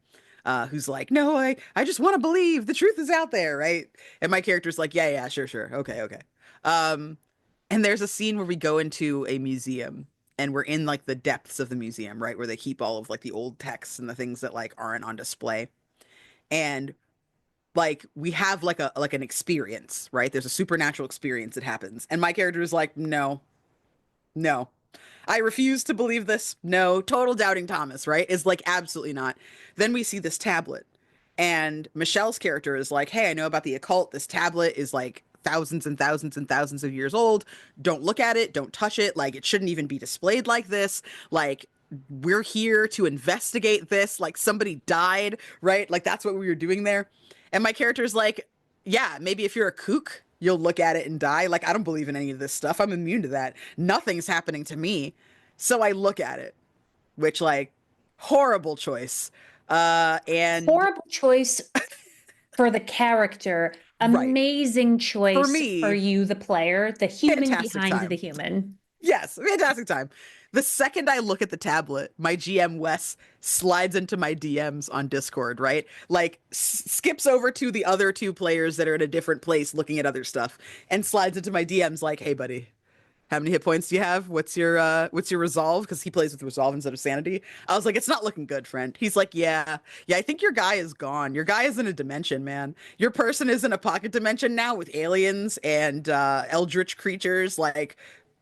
Who's like, no, I just want to believe the truth is out there, right? And my character's like, yeah, yeah, sure, sure, okay, okay. Um, and there's a scene where we go into a museum and we're in like the depths of the museum, right, where they keep all of like the old texts and the things that like aren't on display. And like we have like an experience, right? There's a supernatural experience that happens. And my character is like, no, no. I refuse to believe this. No, total doubting Thomas, right? Is like absolutely not. Then we see this tablet. And Michelle's character is like, hey, I know about the occult. This tablet is like thousands and thousands and thousands of years old. Don't look at it. Don't touch it. Like, it shouldn't even be displayed like this. Like, we're here to investigate this. Like, somebody died, right? Like, that's what we were doing there. And my character's like, yeah, maybe if you're a kook, you'll look at it and die. Like, I don't believe in any of this stuff. I'm immune to that. Nothing's happening to me. So I look at it, which, like, horrible choice. And Horrible choice for the character. right. Amazing For choice for me, you, the player, the human fantastic behind the time. human. Yes, fantastic time. The second I look at the tablet, my GM Wes slides into my DMs on Discord, right? Like skips over to the other two players that are in a different place looking at other stuff and slides into my DMs like, "Hey buddy, how many hit points do you have? What's your resolve?" Because he plays with resolve instead of sanity. I was like, "It's not looking good, friend." He's like, "Yeah, yeah, I think your guy is gone. Your guy is in a dimension, man. Your person is in a pocket dimension now with aliens and eldritch creatures like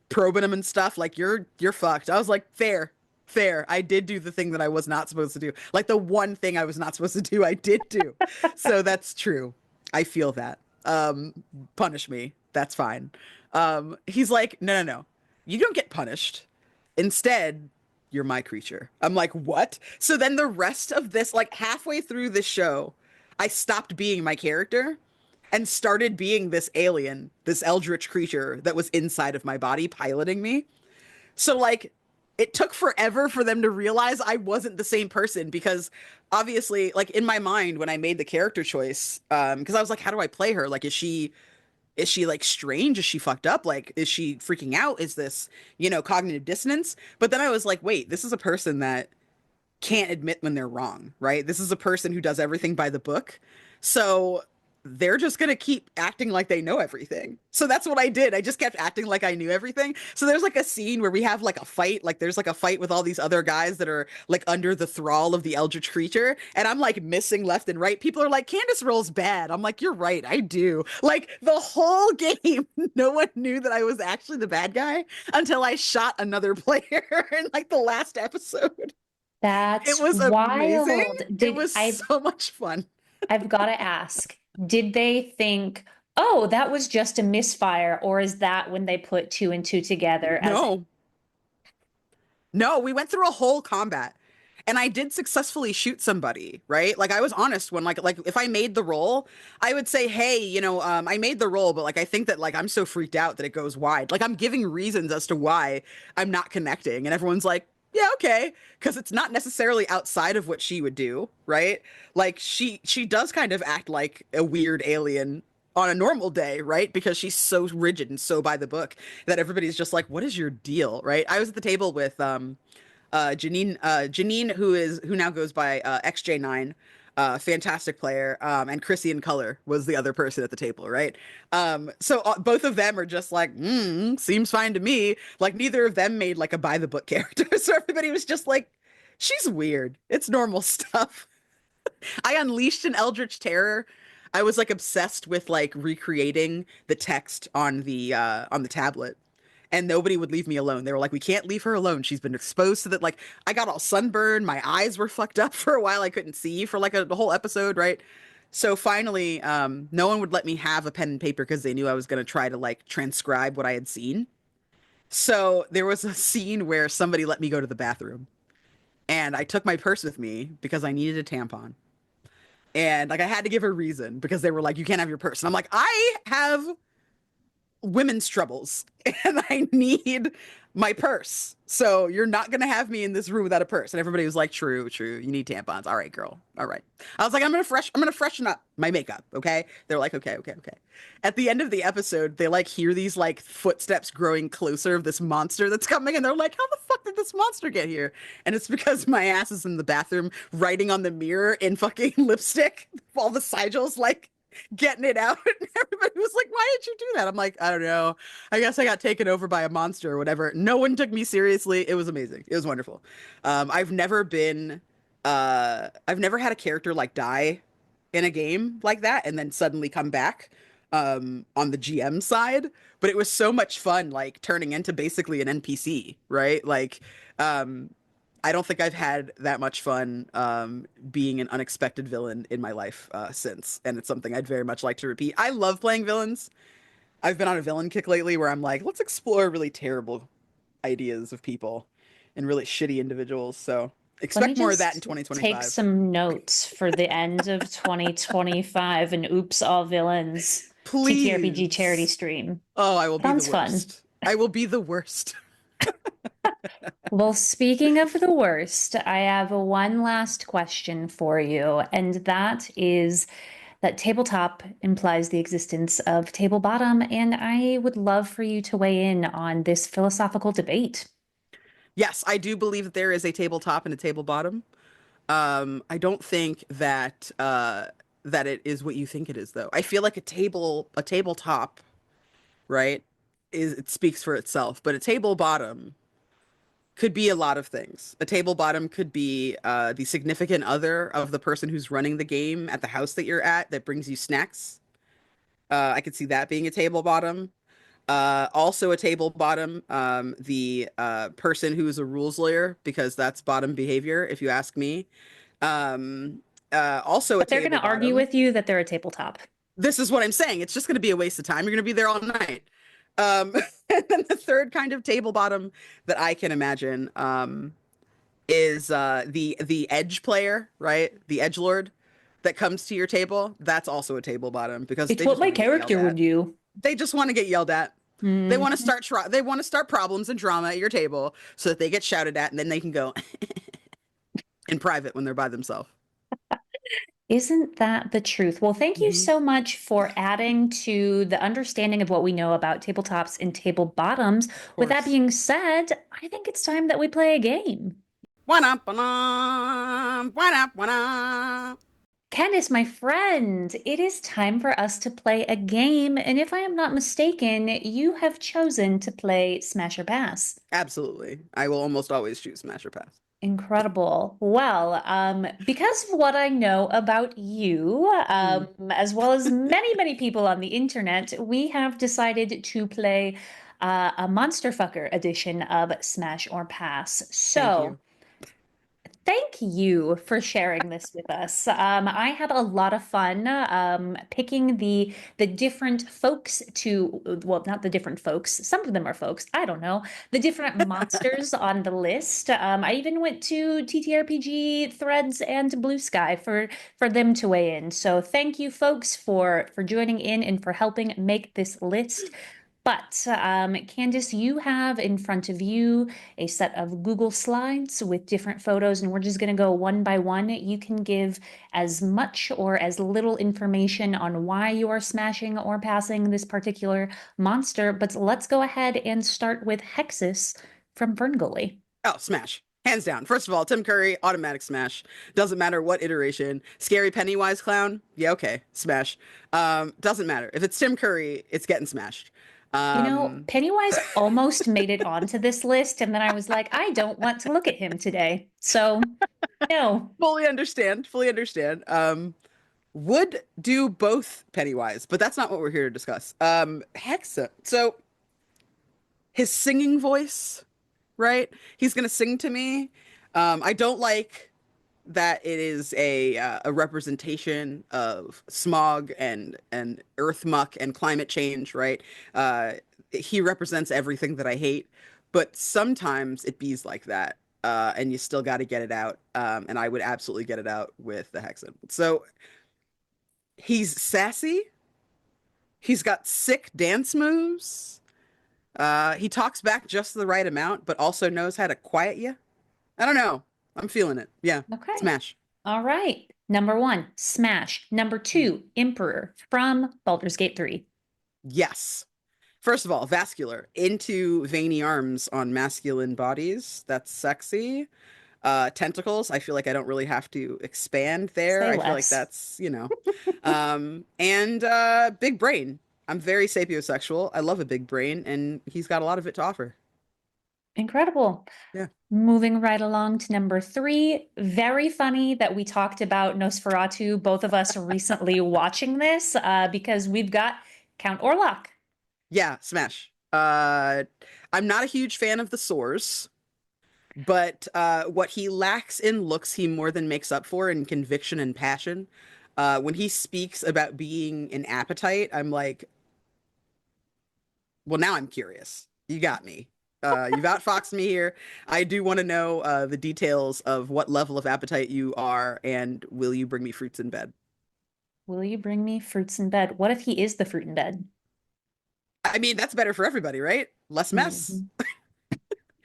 probing him and stuff. Like you're fucked." I was like, "Fair." Fair. I did do the thing that I was not supposed to do. Like the one thing I was not supposed to do, I did do. So that's true. I feel that. Punish me. That's fine. He's like, no, no, no. You don't get punished. Instead, you're my creature. I'm like, what? So then the rest of this, like halfway through the show, I stopped being my character and started being this alien, this eldritch creature that was inside of my body piloting me. So like it took forever for them to realize I wasn't the same person because obviously like in my mind when I made the character choice because I was like how do I play her? Like is she like strange? Is she fucked up? Like is she freaking out? Is this, cognitive dissonance? But then I was like, wait, this is a person that can't admit when they're wrong, right? This is a person who does everything by the book. So they're just going to keep acting like they know everything. So that's what I did. I just kept acting like I knew everything. So there's like a scene where we have like a fight, like there's like a fight with all these other guys that are like under the thrall of the eldritch creature. And I'm like missing left and right. People are like, Candace rolls bad. I'm like, you're right. I do. Like the whole game, no one knew that I was actually the bad guy until I shot another player in like the last episode. It That's was amazing. wild. It Did was so much fun. I've got to ask, did they think, oh, that was just a misfire, or is that when they put two and two together as No, no, we went through a whole combat and I did successfully shoot somebody, right? Like I was honest when like if I made the roll, I would say, "Hey, I made the roll, but like I think that like I'm so freaked out that it goes wide." Like I'm giving reasons as to why I'm not connecting and everyone's like, yeah, okay, because it's not necessarily outside of what she would do, right? Like she does kind of act like a weird alien on a normal day, right? Because she's so rigid and so by the book that everybody's just like, "What is your deal?" Right? I was at the table with Janine, who now goes by XJ9, fantastic player, and Chrissy in color was the other person at the table, right? So both of them are just like, seems fine to me. Like neither of them made like a by the book character, so everybody was just like, she's weird. It's normal stuff. I unleashed an eldritch terror. I was like obsessed with like recreating the text on the tablet, and nobody would leave me alone. They were like, "We can't leave her alone. She's been exposed to that." Like, I got all sunburned. My eyes were fucked up for a while. I couldn't see for like a whole episode, right? So finally, no one would let me have a pen and paper because they knew I was going to try to like transcribe what I had seen. So there was a scene where somebody let me go to the bathroom, and I took my purse with me because I needed a tampon. And like I had to give a reason because they were like, "You can't have your purse." And I'm like, "I have women's troubles and I need my purse. So you're not going to have me in this room without a purse." And everybody was like, "True, true. You need tampons." All right, girl. All right. I was like, I'm going to freshen up my makeup. Okay. They're like, "Okay, okay, okay." At the end of the episode, they like hear these like footsteps growing closer of this monster that's coming. And they're like, "How the fuck did this monster get here?" And it's because my ass is in the bathroom writing on the mirror in fucking lipstick. All the sigils like getting it out. And everybody was like, "Why did you do that?" I'm like, "I don't know. I guess I got taken over by a monster or whatever." No one took me seriously. It was amazing. It was wonderful. I've never had a character like die in a game like that and then suddenly come back on the GM side, but it was so much fun like turning into basically an NPC, right? Like um I don't think I've had that much fun being an unexpected villain in my life since, and it's something I'd very much like to repeat. I love playing villains. I've been on a villain kick lately where I'm like, let's explore really terrible ideas of people and really shitty individuals. So Let me expect more of that in just take 2025. some notes for the end of 2025 and Oops All Villains TTRPG charity Please. stream. Oh, I will be the Sounds fun. worst. I will be the worst. Well, speaking of the worst, I have one last question for you, and that is that tabletop implies the existence of table bottom, and I would love for you to weigh in on this philosophical debate. Yes, I do believe that there is a tabletop and a table bottom. I don't think that it is what you think it is, though. I feel like a tabletop, right, is it speaks for itself, but a table bottom could be a lot of things. A table bottom could be the significant other of the person who's running the game at the house that you're at that brings you snacks. I could see that being a table bottom. Also a table bottom, the person who is a rules lawyer, because that's bottom behavior, if you ask me. Also a But they're going table to argue bottom. with you that they're a tabletop. This is what I'm saying. It's just going to be a waste of time. You're going to be there all night. Um, and then the third kind of table bottom that I can imagine is the edge player, right? The edge lord that comes to your table. That's also a table bottom because It's they what just my want to get yelled character would at. do. They just want to get yelled at. Hmm. They want to start problems and drama at your table so that they get shouted at and then they can go in private when they're by themselves. Isn't that the truth? Well, thank you Hmm. so much for adding to the understanding of what we know about tabletops and table bottoms. Of With that course. being said, I think it's time that we play a game. What up, what up, what up, what up? Candace, my friend, it is time for us to play a game. And if I am not mistaken, you have chosen to play Smash or Pass. Absolutely. I will almost always choose Smash or Pass. Incredible. Well, because of what I know about you, Mm, as well as many, many people on the internet, we have decided to play a Monster Fucker edition of Smash or Pass. thank So, you. thank you for sharing this with us. I had a lot of fun picking the different folks to, well, not the different folks. Some of them are folks. I don't know. The different monsters on the list. I even went to TTRPG Threads and Blue Sky for them to weigh in. So thank you, folks, for joining in and for helping make this list. But Candace, you have in front of you a set of Google Slides with different photos, and we're just going to go one by one. You can give as much or as little information on why you are smashing or passing this particular monster, but let's go ahead and start with Hexus from Ferngully. Oh, smash. Hands down. First of all, Tim Curry, automatic smash. Doesn't matter what iteration. Scary Pennywise clown. Yeah, okay. Smash. Doesn't matter. If it's Tim Curry, it's getting smashed. You know, Um, Pennywise almost made it onto this list, and then I was like, I don't want to look at him today. So, no. fully understand. Fully understand. Would do both Pennywise, but that's not what we're here to discuss. Hexa. So his singing voice, right? He's gonna sing to me. I don't like that it is a representation of smog and earth muck and climate change, right? He represents everything that I hate, but sometimes it bees like that, and you still got to get it out. And I would absolutely get it out with the Hexen. So he's sassy. He's got sick dance moves. He talks back just the right amount, but also knows how to quiet you. I don't know. I'm feeling it. Yeah. Okay. Smash. All right. Number one, Smash. Number two, Emperor from Baldur's Gate 3. Yes. First of all, vascular into veiny arms on masculine bodies. That's sexy. Tentacles. I feel like I don't really have to expand there. Say I feel like less. that's. And big brain. I'm very sapiosexual. I love a big brain, and he's got a lot of it to offer. Incredible. Yeah. Moving right along to number three. Very funny that we talked about Nosferatu, both of us recently watching this, because we've got Count Orlok. Yeah, smash. I'm not a huge fan of the sores, but what he lacks in looks, he more than makes up for in conviction and passion. When he speaks about being an appetite, I'm like, well, now I'm curious. You got me. You've outfoxed me here. I do want to know the details of what level of appetite you are, and will you bring me fruits in bed? Will you bring me fruits in bed? What if he is the fruit in bed? I mean, that's better for everybody, right? Less mess. Mhm.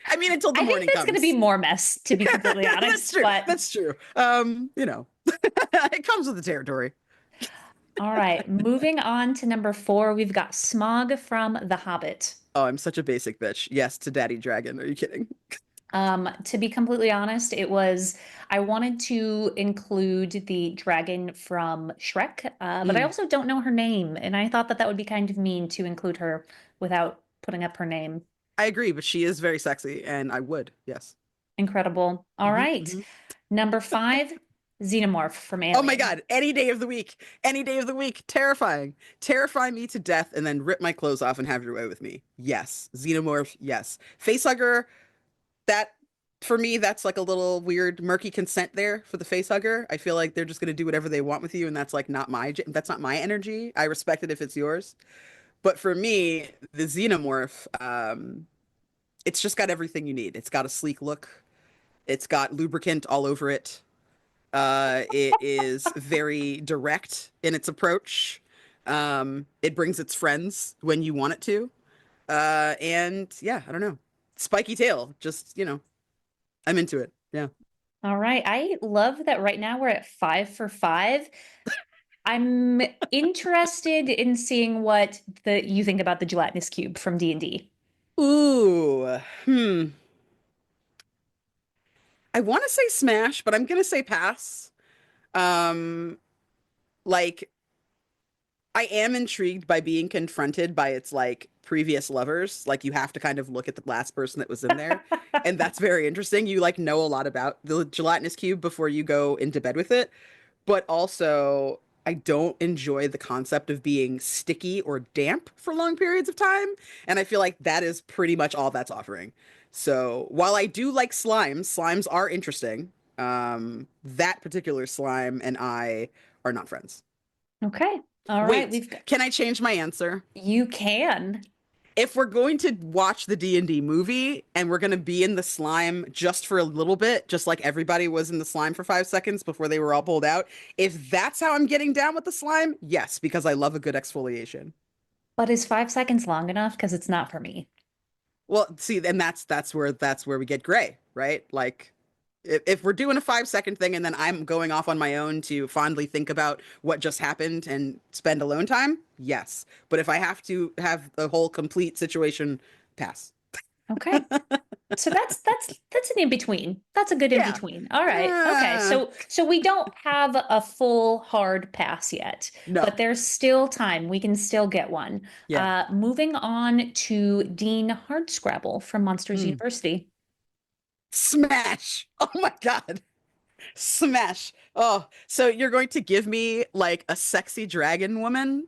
I mean, until the I think morning there's going to be comes. more mess, to be completely That's honest. true. But That's true. It comes with the territory. all right, moving on to number four, we've got Smog from The Hobbit. Oh, I'm such a basic bitch. Yes, to Daddy Dragon. Are you kidding? To be completely honest, I wanted to include the dragon from Shrek, but I Mm, also don't know her name, and I thought that that would be kind of mean to include her without putting up her name. I agree, but she is very sexy, and I would. Yes. Incredible. All Hmm, right. hmm. Number five, Xenomorph from Oh my Alien. God. Any day of the week. Any day of the week. Terrifying. Terrify me to death and then rip my clothes off and have your way with me. Yes. Xenomorph. Yes. Facehugger. That, for me, that's like a little weird, murky consent there for the facehugger. I feel like they're just going to do whatever they want with you, and that's like that's not my energy. I respect it if it's yours. But for me, the Xenomorph, it's just got everything you need. It's got a sleek look. It's got lubricant all over it. It is very direct in its approach. It brings its friends when you want it to. And yeah, I don't know. Spiky tail, just, I'm into it. Yeah. All right. I love that right now we're at 5 for 5. I'm interested in seeing what you think about the gelatinous cube from D&D. Ooh, I want to say smash, but I'm gonna say pass. Um, like I am intrigued by being confronted by its like previous lovers. Like you have to kind of look at the last person that was in there, and that's very interesting. You like know a lot about the gelatinous cube before you go into bed with it, but also I don't enjoy the concept of being sticky or damp for long periods of time, and I feel like that is pretty much all that's offering. So while I do like slimes, slimes are interesting. That particular slime and I are not friends. Okay. All right. Wait, can I change my answer? You can. If we're going to watch the D&D movie and we're going to be in the slime just for a little bit, just like everybody was in the slime for 5 seconds before they were all pulled out, if that's how I'm getting down with the slime, yes, because I love a good exfoliation. But is 5 seconds long enough? Because it's not for me. Well, see, and that's where we get gray, right? Like if we're doing a 5 second thing and then I'm going off on my own to fondly think about what just happened and spend alone time, yes. But if I have to have the whole complete situation, pass. Okay. So that's an in between. That's a good in Yeah. between. All right. Okay. Uh, So we don't have a full hard pass yet, but no. there's still time. We can still get one. Yeah. Moving on to Dean Hardscrabble from Monsters Mm. University. Smash. Oh my God. Smash. Oh, so you're going to give me like a sexy dragon woman,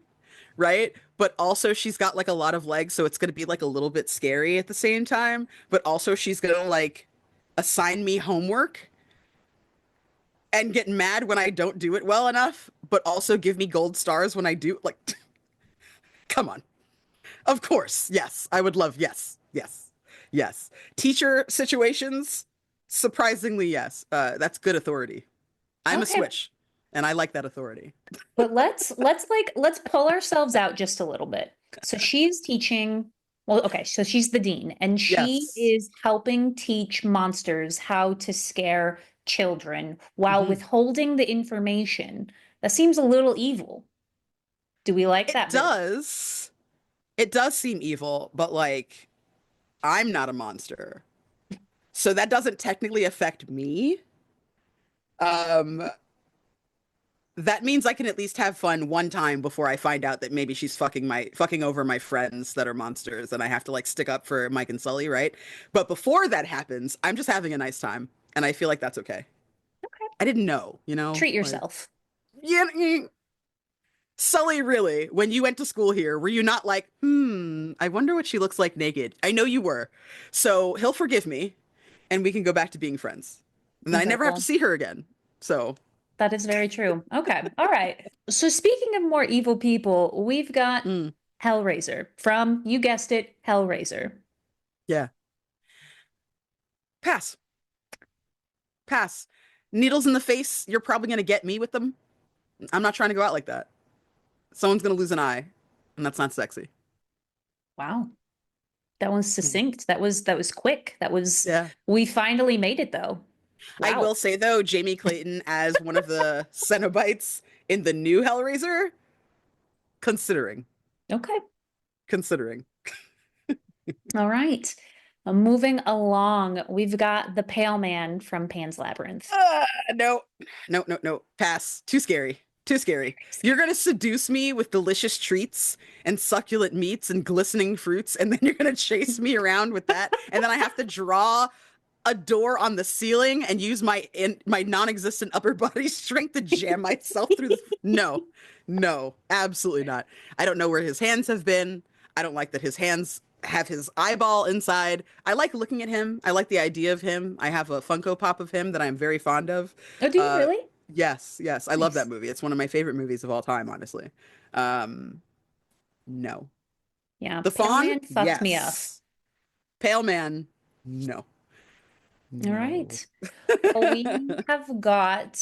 right? But also she's got like a lot of legs, so it's going to be like a little bit scary at the same time. But also she's going to like assign me homework and get mad when I don't do it well enough, but also give me gold stars when I do. Like, come on. Of course. Yes. I would love. Yes. Yes. Yes. Teacher situations, surprisingly, yes. That's good authority. I'm a Okay. switch, and I like that authority. But let's pull ourselves out just a little bit. So she's teaching, well, okay, so she's the dean and she Yes. is helping teach monsters how to scare children while Hmm. withholding the information. That seems a little evil. Do we like It that bit? does. It does seem evil, but like I'm not a monster. So that doesn't technically affect me. Um that means I can at least have fun one time before I find out that maybe she's fucking over my friends that are monsters and I have to like stick up for Mike and Sully, right? But before that happens, I'm just having a nice time and I feel like that's okay. Okay. I didn't know, you know? Treat Like yourself. yeah, Sully, really, when you went to school here, were you not like, I wonder what she looks like naked? I know you were. So he'll forgive me and we can go back to being friends. And then I never have to Incredible. see her again. So, That is very true. Okay. All right. So speaking of more evil people, we've got mm, Hellraiser from, you guessed it, Hellraiser. yeah, pass, pass. Needles in the face, you're probably going to get me with them. I'm not trying to go out like that. Someone's going to lose an eye, and that's not sexy. Wow. That was Mm. succinct. That was quick. That was Yeah. we finally made it though. I Wow. will say, though, Jamie Clayton as one of the Cenobites in the new Hellraiser, considering. Okay. Considering. All right. Moving along, we've got the Pale Man from Pan's Labyrinth. No, no, no, no. Pass. Too scary. Too scary. You're gonna seduce me with delicious treats and succulent meats and glistening fruits, and then you're gonna chase me around with that, and then I have to draw a door on the ceiling and use my non-existent upper body strength to jam myself through the. No, no, absolutely not. I don't know where his hands have been. I don't like that his hands have his eyeball inside. I like looking at him. I like the idea of him. I have a Funko Pop of him that I'm very fond of. Oh, do you Uh, really? yes, yes, I love that Nice. movie. It's one of my favorite movies of all time, honestly. Um, no. Yeah, The Pale Fawn, Man fucked me up. yes. Pale Man, no. All No. right. Well, we have got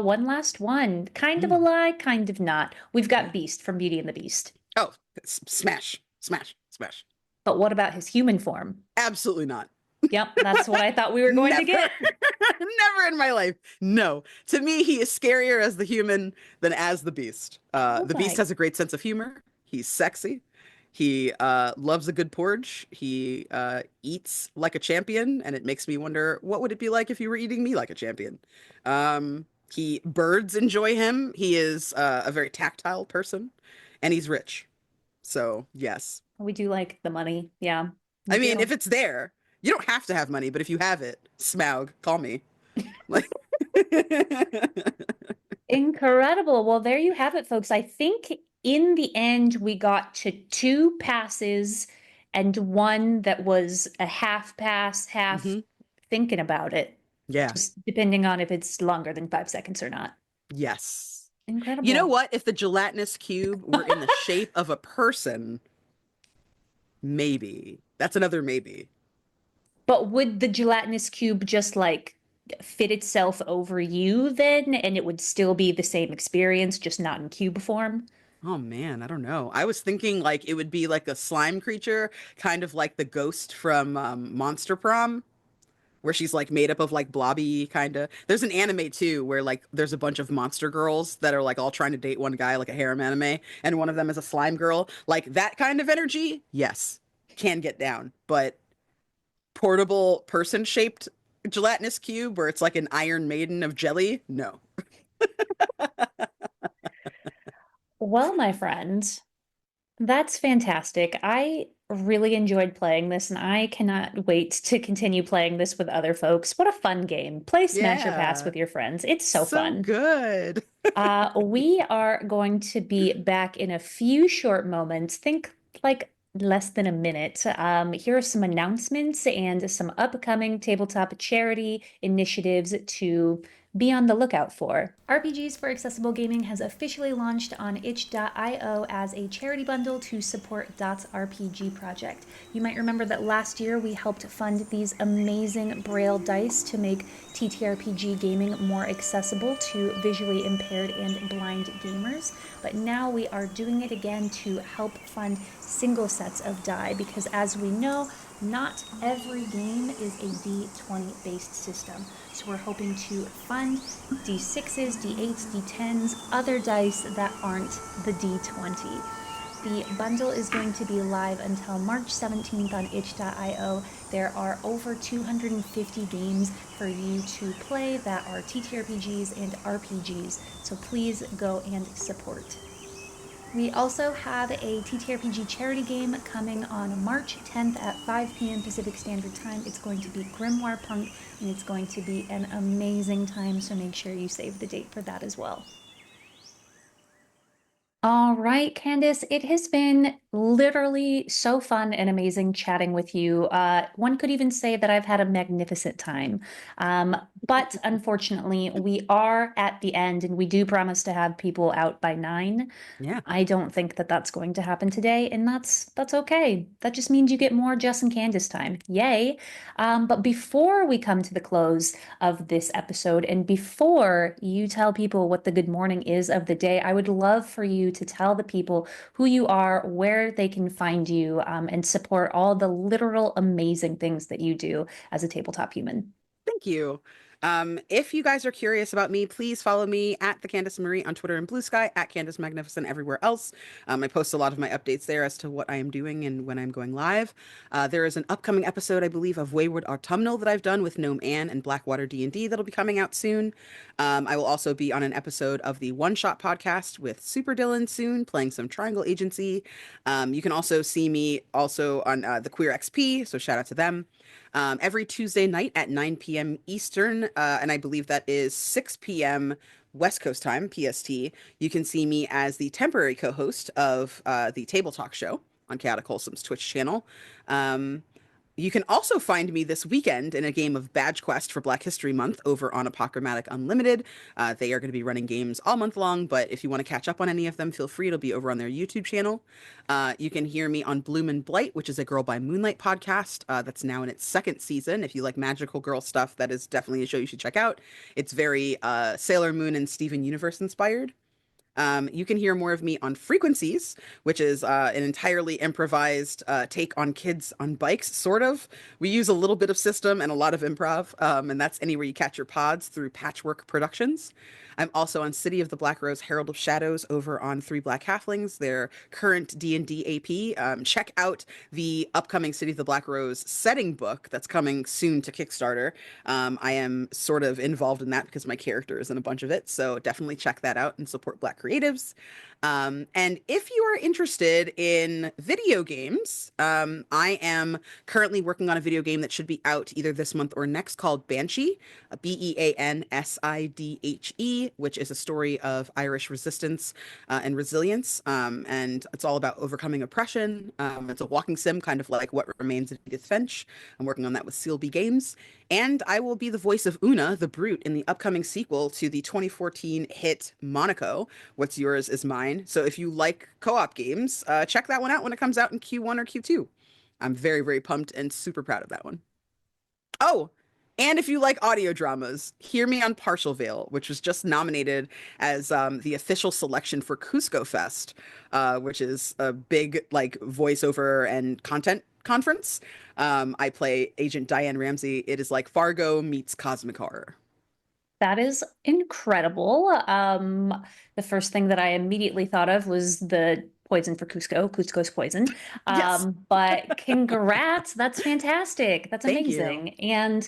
one last one. Kind of a Mm, lie, kind of not. We've got yeah. Beast from Beauty and the Beast. Oh, smash, smash, smash. But what about his human form? Absolutely not. Yep, that's what I thought we were going to Never, get. never in my life. No. To me, he is scarier as the human than as the beast. Oh The beast my. has a great sense of humor. He's sexy. He loves a good porridge. He eats like a champion, and it makes me wonder what would it be like if you were eating me like a champion. He birds enjoy him. He is a very tactile person, and he's rich. So yes, We do like the money. Yeah, we I mean do. if it's there, you don't have to have money, but if you have it, Smaug, call me. Like, Incredible. Well, there you have it, folks. I think in the end, we got to two passes and one that was a half pass, half hmm thinking about it, yeah, just depending on if it's longer than 5 seconds or not. yes. You know Incredible. what? If the gelatinous cube were in the shape of a person, maybe. That's another maybe. But would the gelatinous cube just like fit itself over you then, and it would still be the same experience, just not in cube form? Oh man, I don't know. I was thinking like it would be like a slime creature, kind of like the ghost from Monster Prom, where she's like made up of like blobby kind of. There's an anime too where like there's a bunch of monster girls that are like all trying to date one guy, like a harem anime, and one of them is a slime girl. Like that kind of energy, yes, can get down. But portable person-shaped gelatinous cube where it's like an Iron Maiden of jelly, no. Well, my friend, that's fantastic. I really enjoyed playing this, and I cannot wait to continue playing this with other folks. What a fun game. Play Smash or Pass Yeah, with your friends. It's so so fun. good. We are going to be back in a few short moments. Think like less than a minute. Here are some announcements and some upcoming tabletop charity initiatives to be on the lookout for. RPGs for Accessible Gaming has officially launched on itch.io as a charity bundle to support Dot's RPG project. You might remember that last year we helped fund these amazing Braille dice to make TTRPG gaming more accessible to visually impaired and blind gamers. But now we are doing it again to help fund single sets of die because, as we know, not every game is a D20 based system. So we're hoping to fund D6s, D8s, D10s, other dice that aren't the D20. The bundle is going to be live until March 17th on itch.io. There are over 250 games for you to play that are TTRPGs and RPGs, so please go and support. We also have a TTRPG charity game coming on March 10th at 5 p.m. Pacific Standard Time. It's going to be Grimoire Punk, and it's going to be an amazing time, so make sure you save the date for that as well. All right, Candace, it has been literally so fun and amazing chatting with you. One could even say that I've had a magnificent time. But unfortunately, we are at the end, and we do promise to have people out by 9. Yeah. I don't think that that's going to happen today, and that's okay. That just means you get more Jess and Candace time. Yay! But before we come to the close of this episode, and before you tell people what the good morning is of the day, I would love for you to tell the people who you are, where they can find you, and support all the literal amazing things that you do as a tabletop human. Thank you. If you guys are curious about me, please follow me at the Candace Marie on Twitter and Blue Sky, at Candace Magnificent everywhere else. I post a lot of my updates there as to what I am doing and when I'm going live. There is an upcoming episode, I believe, of Wayward Autumnal that I've done with Gnome Anne and Blackwater D&D that'll be coming out soon. I will also be on an episode of the One Shot podcast with Super Dylan soon, playing some Triangle Agency. You can also see me also on the Queer XP, so shout out to them. Every Tuesday night at 9 p.m. Eastern, and I believe that is 6 p.m. West Coast time, PST. You can see me as the temporary co-host of the Table Talk Show on Chaotic Wholesome's Twitch channel. Um, you can also find me this weekend in a game of Badge Quest for Black History Month over on Apochromatic Unlimited. They are going to be running games all month long, but if you want to catch up on any of them, feel free. It'll be over on their YouTube channel. You can hear me on Bloom and Blight, which is a Girl by Moonlight podcast that's now in its second season. If you like magical girl stuff, that is definitely a show you should check out. It's very Sailor Moon and Steven Universe inspired. You can hear more of me on Frequencies, which is an entirely improvised take on kids on bikes, sort of. We use a little bit of system and a lot of improv, and that's anywhere you catch your pods through Patchwork Productions. I'm also on City of the Black Rose Herald of Shadows over on Three Black Halflings, their current D&D AP. Check out the upcoming City of the Black Rose setting book that's coming soon to Kickstarter. I am sort of involved in that because my character is in a bunch of it, so definitely check that out and support Black creatives. And if you are interested in video games, I am currently working on a video game that should be out either this month or next called Banshee, Beansidhe, which is a story of Irish resistance and resilience. And it's all about overcoming oppression. It's a walking sim, kind of like What Remains of Edith Finch. I'm working on that with Seal B Games. And I will be the voice of Una, the Brute, in the upcoming sequel to the 2014 hit Monaco, What's Yours Is Mine. So if you like co-op games, check that one out when it comes out in Q1 or Q2. I'm very, very pumped and super proud of that one. Oh, And if you like audio dramas, hear me on Partial Veil, which was just nominated as the official selection for Cusco Fest, which is a big like voiceover and content conference. I play Agent Diane Ramsey. It is like Fargo meets cosmic horror. That is incredible. The first thing that I immediately thought of was the poison for Cusco. Cusco's poison. Yes, But congrats. That's fantastic. That's thank you. amazing. And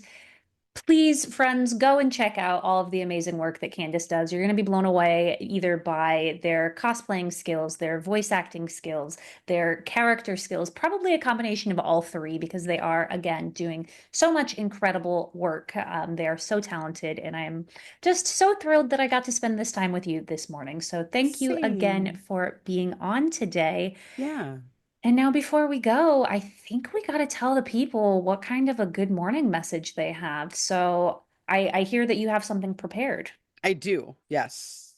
please, friends, go and check out all of the amazing work that Candace does. You're going to be blown away either by their cosplaying skills, their voice acting skills, their character skills, probably a combination of all three because they are, again, doing so much incredible work. They are so talented, and I am just so thrilled that I got to spend this time with you this morning. So thank you again Same. for being on today. Yeah, And now, before we go, I think we got to tell the people what kind of a good morning message they have. So I hear that you have something prepared. I do. Yes.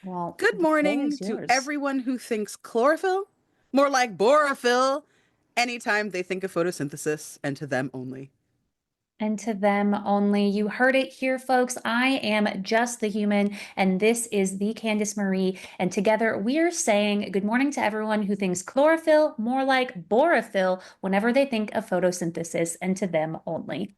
Well, Good the floor morning is to yours. everyone who thinks chlorophyll, more like borophyll, anytime they think of photosynthesis, and to them only. And to them only. You heard it here, folks. I am just the human, and this is the Candace Marie. And together we're saying good morning to everyone who thinks chlorophyll more like borophyll whenever they think of photosynthesis, and to them only.